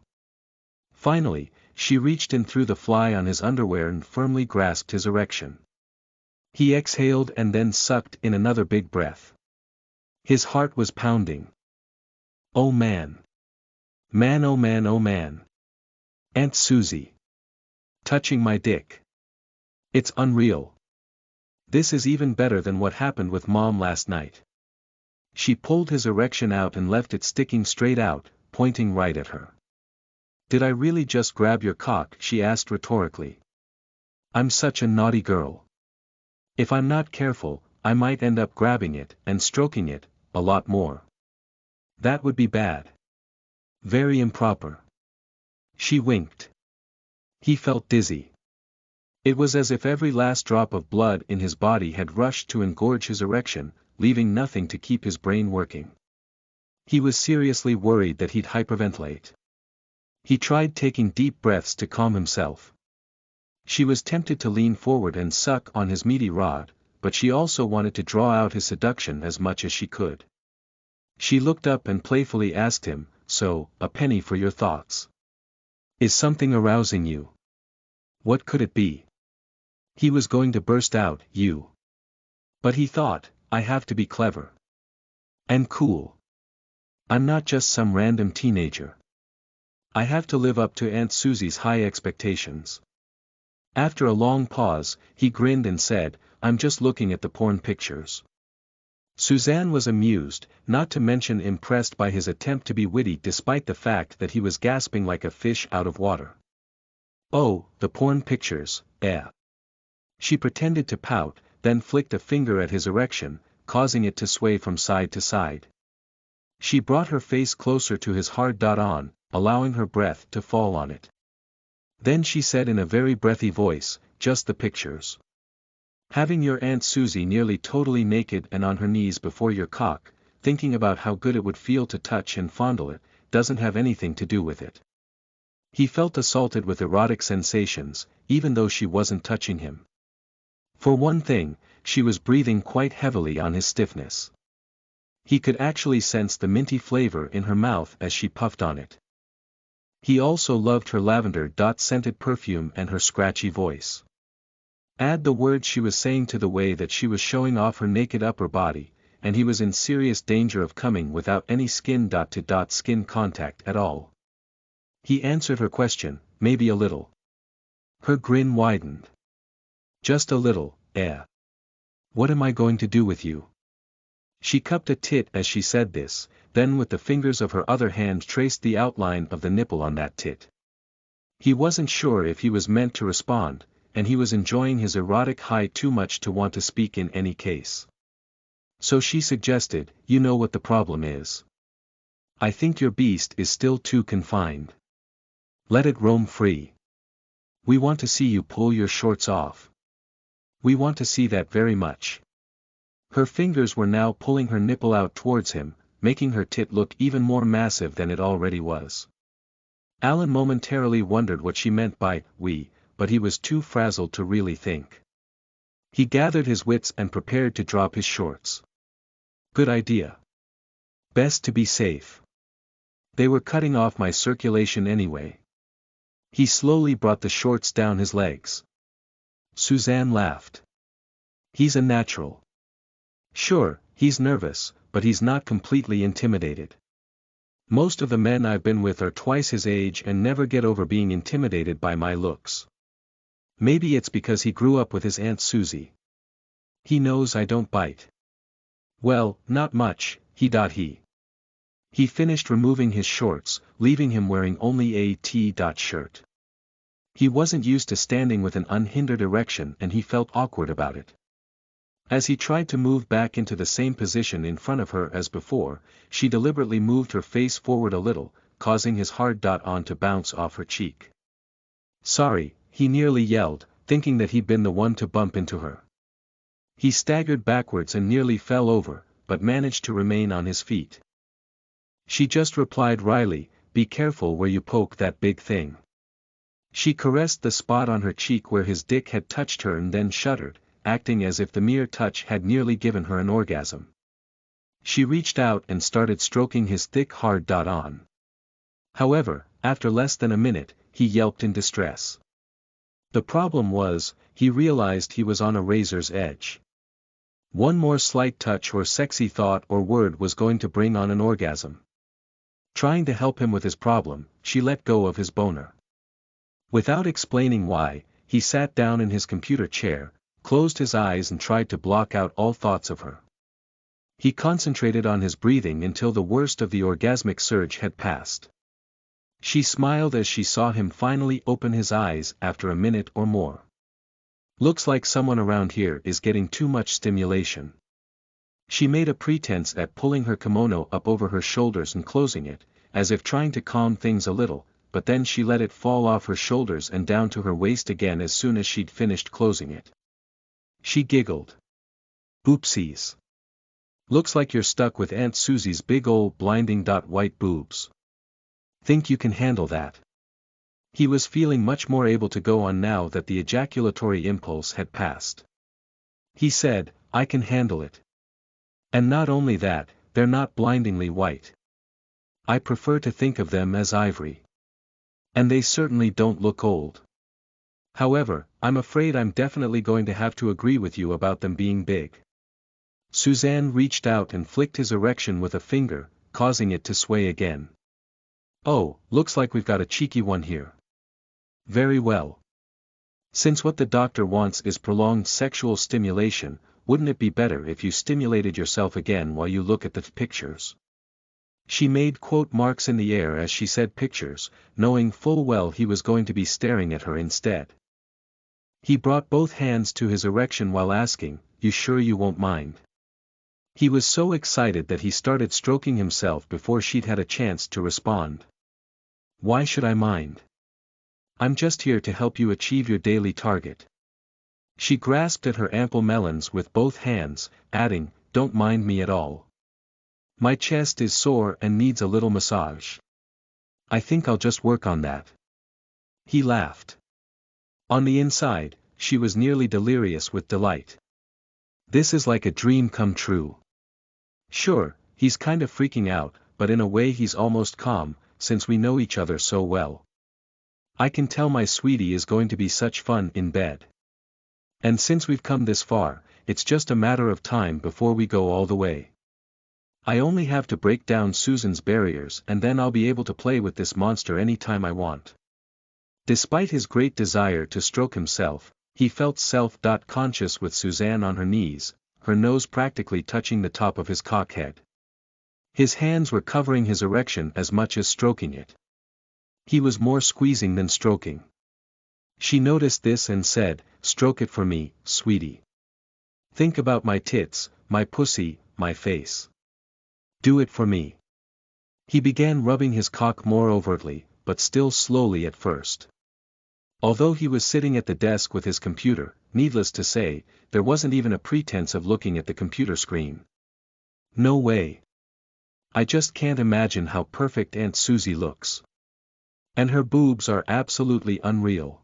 Finally, she reached in through the fly on his underwear and firmly grasped his erection. He exhaled and then sucked in another big breath. His heart was pounding. Oh man. Man oh man oh man. Aunt Susie. Touching my dick. It's unreal. This is even better than what happened with Mom last night. She pulled his erection out and left it sticking straight out, pointing right at her. Did I really just grab your cock? She asked rhetorically. I'm such a naughty girl. If I'm not careful, I might end up grabbing it and stroking it, a lot more. That would be bad. Very improper. She winked. He felt dizzy. It was as if every last drop of blood in his body had rushed to engorge his erection, leaving nothing to keep his brain working. He was seriously worried that he'd hyperventilate. He tried taking deep breaths to calm himself. She was tempted to lean forward and suck on his meaty rod, but she also wanted to draw out his seduction as much as she could. She looked up and playfully asked him, so, a penny for your thoughts. Is something arousing you? What could it be? He was going to burst out, you. But he thought, I have to be clever. And cool. I'm not just some random teenager. I have to live up to Aunt Susie's high expectations. After a long pause, he grinned and said, I'm just looking at the porn pictures. Suzanne was amused, not to mention impressed by his attempt to be witty despite the fact that he was gasping like a fish out of water. Oh, the porn pictures, eh. She pretended to pout, then flicked a finger at his erection, causing it to sway from side to side. She brought her face closer to his hard on, allowing her breath to fall on it. Then she said in a very breathy voice, just the pictures. Having your Aunt Susie nearly totally naked and on her knees before your cock, thinking about how good it would feel to touch and fondle it, doesn't have anything to do with it. He felt assaulted with erotic sensations, even though she wasn't touching him. For one thing, she was breathing quite heavily on his stiffness. He could actually sense the minty flavor in her mouth as she puffed on it. He also loved her lavender-scented perfume and her scratchy voice. Add the words she was saying to the way that she was showing off her naked upper body, and he was in serious danger of coming without any skin-to-skin contact at all. He answered her question, maybe a little. Her grin widened. Just a little, eh? What am I going to do with you? She cupped a tit as she said this, then with the fingers of her other hand traced the outline of the nipple on that tit. He wasn't sure if he was meant to respond, and he was enjoying his erotic high too much to want to speak in any case. So she suggested, you know what the problem is. I think your beast is still too confined. Let it roam free. We want to see you pull your shorts off. We want to see that very much. Her fingers were now pulling her nipple out towards him, making her tit look even more massive than it already was. Alan momentarily wondered what she meant by we, but he was too frazzled to really think. He gathered his wits and prepared to drop his shorts. Good idea. Best to be safe. They were cutting off my circulation anyway. He slowly brought the shorts down his legs. Suzanne laughed. He's a natural. Sure, he's nervous, but he's not completely intimidated. Most of the men I've been with are twice his age and never get over being intimidated by my looks. Maybe it's because he grew up with his Aunt Susie. He knows I don't bite. Well, not much, he finished removing his shorts, leaving him wearing only a T-shirt. He wasn't used to standing with an unhindered erection and he felt awkward about it. As he tried to move back into the same position in front of her as before, she deliberately moved her face forward a little, causing his hard on to bounce off her cheek. Sorry, he nearly yelled, thinking that he'd been the one to bump into her. He staggered backwards and nearly fell over, but managed to remain on his feet. She just replied wryly, be careful where you poke that big thing. She caressed the spot on her cheek where his dick had touched her and then shuddered, acting as if the mere touch had nearly given her an orgasm. She reached out and started stroking his thick hard on. However, after less than a minute, he yelped in distress. The problem was, he realized he was on a razor's edge. One more slight touch or sexy thought or word was going to bring on an orgasm. Trying to help him with his problem, she let go of his boner. Without explaining why, he sat down in his computer chair, closed his eyes and tried to block out all thoughts of her. He concentrated on his breathing until the worst of the orgasmic surge had passed. She smiled as she saw him finally open his eyes after a minute or more. Looks like someone around here is getting too much stimulation. She made a pretense at pulling her kimono up over her shoulders and closing it, as if trying to calm things a little, but then she let it fall off her shoulders and down to her waist again as soon as she'd finished closing it. She giggled. Oopsies. Looks like you're stuck with Aunt Susie's big ol' blinding white boobs. Think you can handle that? He was feeling much more able to go on now that the ejaculatory impulse had passed. He said, I can handle it. And not only that, they're not blindingly white. I prefer to think of them as ivory. And they certainly don't look old. However, I'm afraid I'm definitely going to have to agree with you about them being big. Suzanne reached out and flicked his erection with a finger, causing it to sway again. Oh, looks like we've got a cheeky one here. Very well. Since what the doctor wants is prolonged sexual stimulation, wouldn't it be better if you stimulated yourself again while you look at the pictures? She made quote marks in the air as she said pictures, knowing full well he was going to be staring at her instead. He brought both hands to his erection while asking, you sure you won't mind? He was so excited that he started stroking himself before she'd had a chance to respond. Why should I mind? I'm just here to help you achieve your daily target. She grasped at her ample melons with both hands, adding, don't mind me at all. My chest is sore and needs a little massage. I think I'll just work on that. He laughed. On the inside, she was nearly delirious with delight. This is like a dream come true. Sure, he's kind of freaking out, but in a way he's almost calm, since we know each other so well. I can tell my sweetie is going to be such fun in bed. And since we've come this far, it's just a matter of time before we go all the way. I only have to break down Susan's barriers and then I'll be able to play with this monster anytime I want. Despite his great desire to stroke himself, he felt self-conscious with Suzanne on her knees, her nose practically touching the top of his cockhead. His hands were covering his erection as much as stroking it. He was more squeezing than stroking. She noticed this and said, stroke it for me, sweetie. Think about my tits, my pussy, my face. Do it for me. He began rubbing his cock more overtly, but still slowly at first. Although he was sitting at the desk with his computer, needless to say, there wasn't even a pretense of looking at the computer screen. No way. I just can't imagine how perfect Aunt Susie looks. And her boobs are absolutely unreal.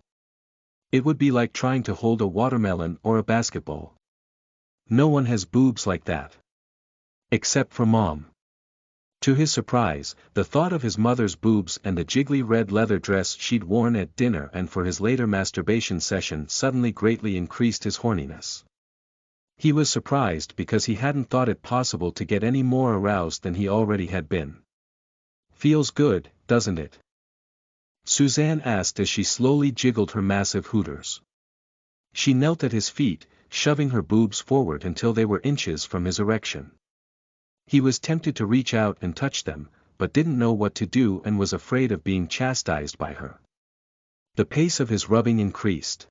It would be like trying to hold a watermelon or a basketball. No one has boobs like that. Except for Mom. To his surprise, the thought of his mother's boobs and the jiggly red leather dress she'd worn at dinner and for his later masturbation session suddenly greatly increased his horniness. He was surprised because he hadn't thought it possible to get any more aroused than he already had been. Feels good, doesn't it? Suzanne asked as she slowly jiggled her massive hooters. She knelt at his feet, shoving her boobs forward until they were inches from his erection. He was tempted to reach out and touch them, but didn't know what to do and was afraid of being chastised by her. The pace of his rubbing increased.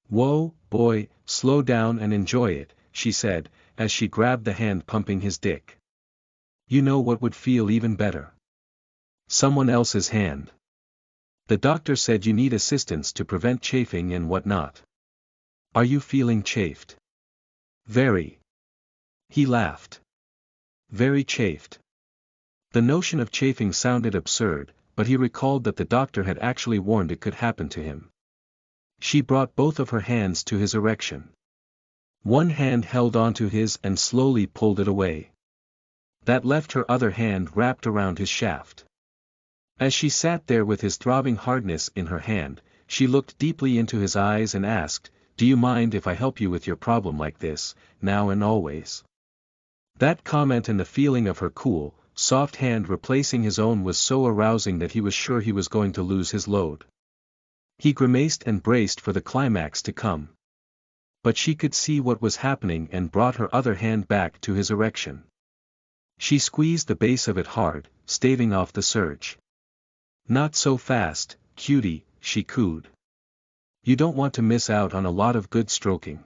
"Whoa, boy, slow down and enjoy it," she said, as she grabbed the hand pumping his dick. "You know what would feel even better? Someone else's hand. The doctor said you need assistance to prevent chafing and whatnot. Are you feeling chafed?" "Very." He laughed. "Very chafed." The notion of chafing sounded absurd, but he recalled that the doctor had actually warned it could happen to him. She brought both of her hands to his erection. One hand held onto his and slowly pulled it away. That left her other hand wrapped around his shaft. As she sat there with his throbbing hardness in her hand, she looked deeply into his eyes and asked, "Do you mind if I help you with your problem like this, now and always?" That comment and the feeling of her cool, soft hand replacing his own was so arousing that he was sure he was going to lose his load. He grimaced and braced for the climax to come. But she could see what was happening and brought her other hand back to his erection. She squeezed the base of it hard, staving off the surge. "Not so fast, cutie," she cooed. "You don't want to miss out on a lot of good stroking."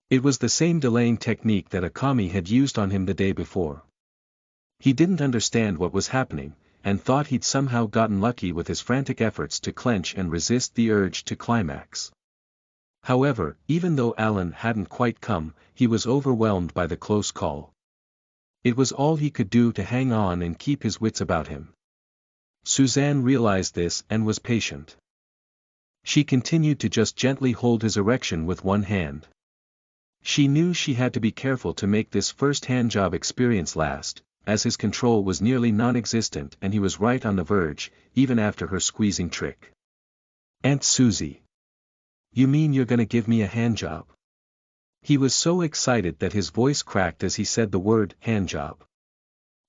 It was the same delaying technique that Akami had used on him the day before. He didn't understand what was happening, and thought he'd somehow gotten lucky with his frantic efforts to clench and resist the urge to climax. However, even though Alan hadn't quite come, he was overwhelmed by the close call. It was all he could do to hang on and keep his wits about him. Suzanne realized this and was patient. She continued to just gently hold his erection with one hand. She knew she had to be careful to make this first handjob experience last, as his control was nearly non-existent and he was right on the verge, even after her squeezing trick. "Aunt Susie. You mean you're gonna give me a handjob?" He was so excited that his voice cracked as he said the word handjob.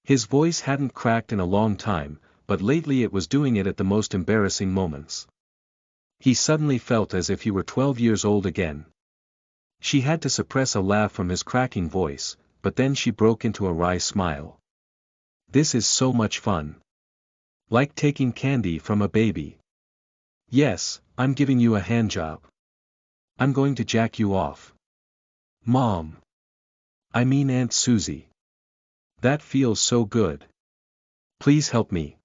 His voice hadn't cracked in a long time, but lately it was doing it at the most embarrassing moments. He suddenly felt as if he were 12 years old again. She had to suppress a laugh from his cracking voice, but then she broke into a wry smile. "This is so much fun. Like taking candy from a baby. Yes, I'm giving you a handjob. I'm going to jack you off." "Mom. I mean Aunt Susie. That feels so good. Please help me.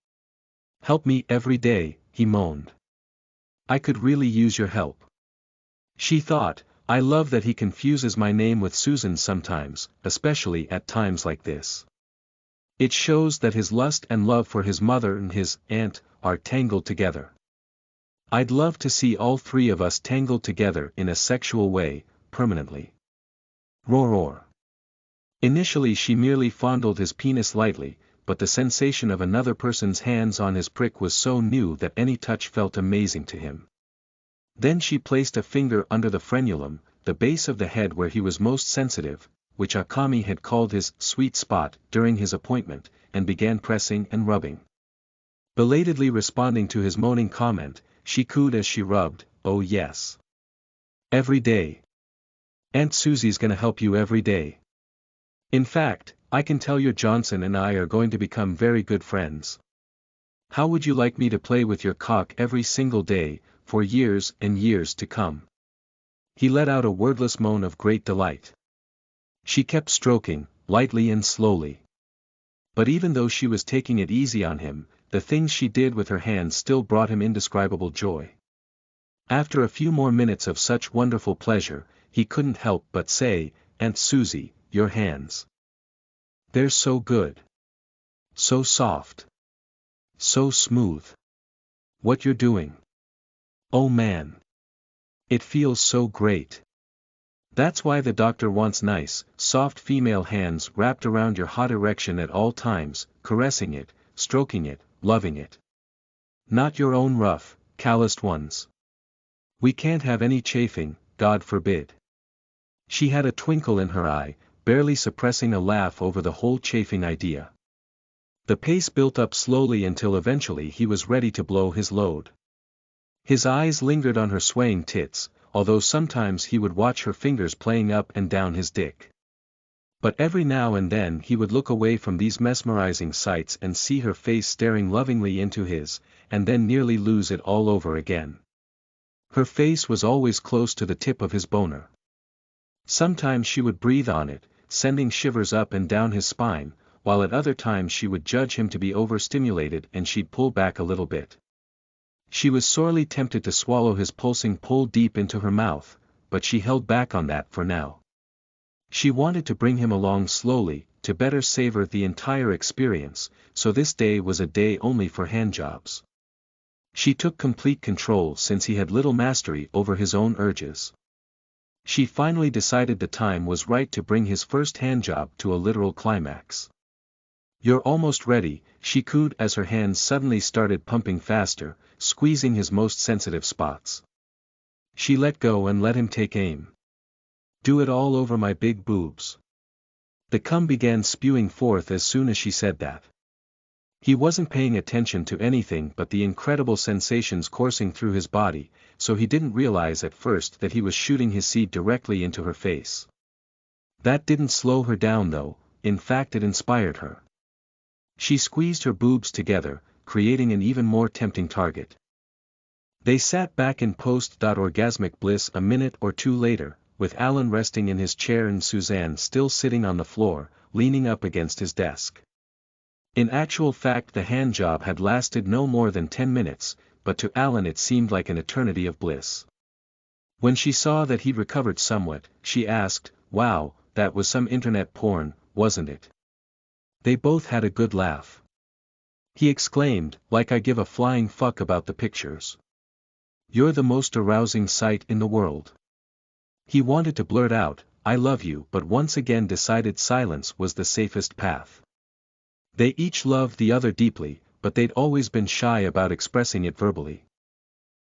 Help me every day," he moaned. "I could really use your help." She thought, "I love that he confuses my name with Susan sometimes, especially at times like this. It shows that his lust and love for his mother and his aunt are tangled together. I'd love to see all three of us tangled together in a sexual way, permanently." Roar roar. Initially she merely fondled his penis lightly, but the sensation of another person's hands on his prick was so new that any touch felt amazing to him. Then she placed a finger under the frenulum, the base of the head where he was most sensitive, which Akami had called his sweet spot during his appointment, and began pressing and rubbing. Belatedly responding to his moaning comment, she cooed as she rubbed, "Oh yes. Every day. Aunt Susie's gonna help you every day. In fact, I can tell you Johnson and I are going to become very good friends. How would you like me to play with your cock every single day, for years and years to come?" He let out a wordless moan of great delight. She kept stroking, lightly and slowly. But even though she was taking it easy on him, the things she did with her hands still brought him indescribable joy. After a few more minutes of such wonderful pleasure, he couldn't help but say, "Aunt Susie, your hands. They're so good. So soft. So smooth. What you're doing. Oh man. It feels so great. That's why the doctor wants nice, soft female hands wrapped around your hot erection at all times, caressing it, stroking it, loving it. Not your own rough, calloused ones. We can't have any chafing, God forbid." She had a twinkle in her eye, barely suppressing a laugh over the whole chafing idea. The pace built up slowly until eventually he was ready to blow his load. His eyes lingered on her swaying tits, although sometimes he would watch her fingers playing up and down his dick. But every now and then he would look away from these mesmerizing sights and see her face staring lovingly into his, and then nearly lose it all over again. Her face was always close to the tip of his boner. Sometimes she would breathe on it, sending shivers up and down his spine, while at other times she would judge him to be overstimulated and she'd pull back a little bit. She was sorely tempted to swallow his pulsing pull deep into her mouth, but she held back on that for now. She wanted to bring him along slowly, to better savor the entire experience, so this day was a day only for handjobs. She took complete control since he had little mastery over his own urges. She finally decided the time was right to bring his first handjob to a literal climax. "You're almost ready," she cooed as her hands suddenly started pumping faster, squeezing his most sensitive spots. She let go and let him take aim. "Do it all over my big boobs." The cum began spewing forth as soon as she said that. He wasn't paying attention to anything but the incredible sensations coursing through his body, so he didn't realize at first that he was shooting his seed directly into her face. That didn't slow her down though, in fact it inspired her. She squeezed her boobs together, creating an even more tempting target. They sat back in post-orgasmic bliss a minute or two later, with Alan resting in his chair and Suzanne still sitting on the floor, leaning up against his desk. In actual fact the handjob had lasted no more than 10 minutes, but to Alan it seemed like an eternity of bliss. When she saw that he'd recovered somewhat, she asked, "Wow, that was some internet porn, wasn't it?" They both had a good laugh. He exclaimed, "Like I give a flying fuck about the pictures. You're the most arousing sight in the world." He wanted to blurt out, "I love you," but once again decided silence was the safest path. They each loved the other deeply, but they'd always been shy about expressing it verbally.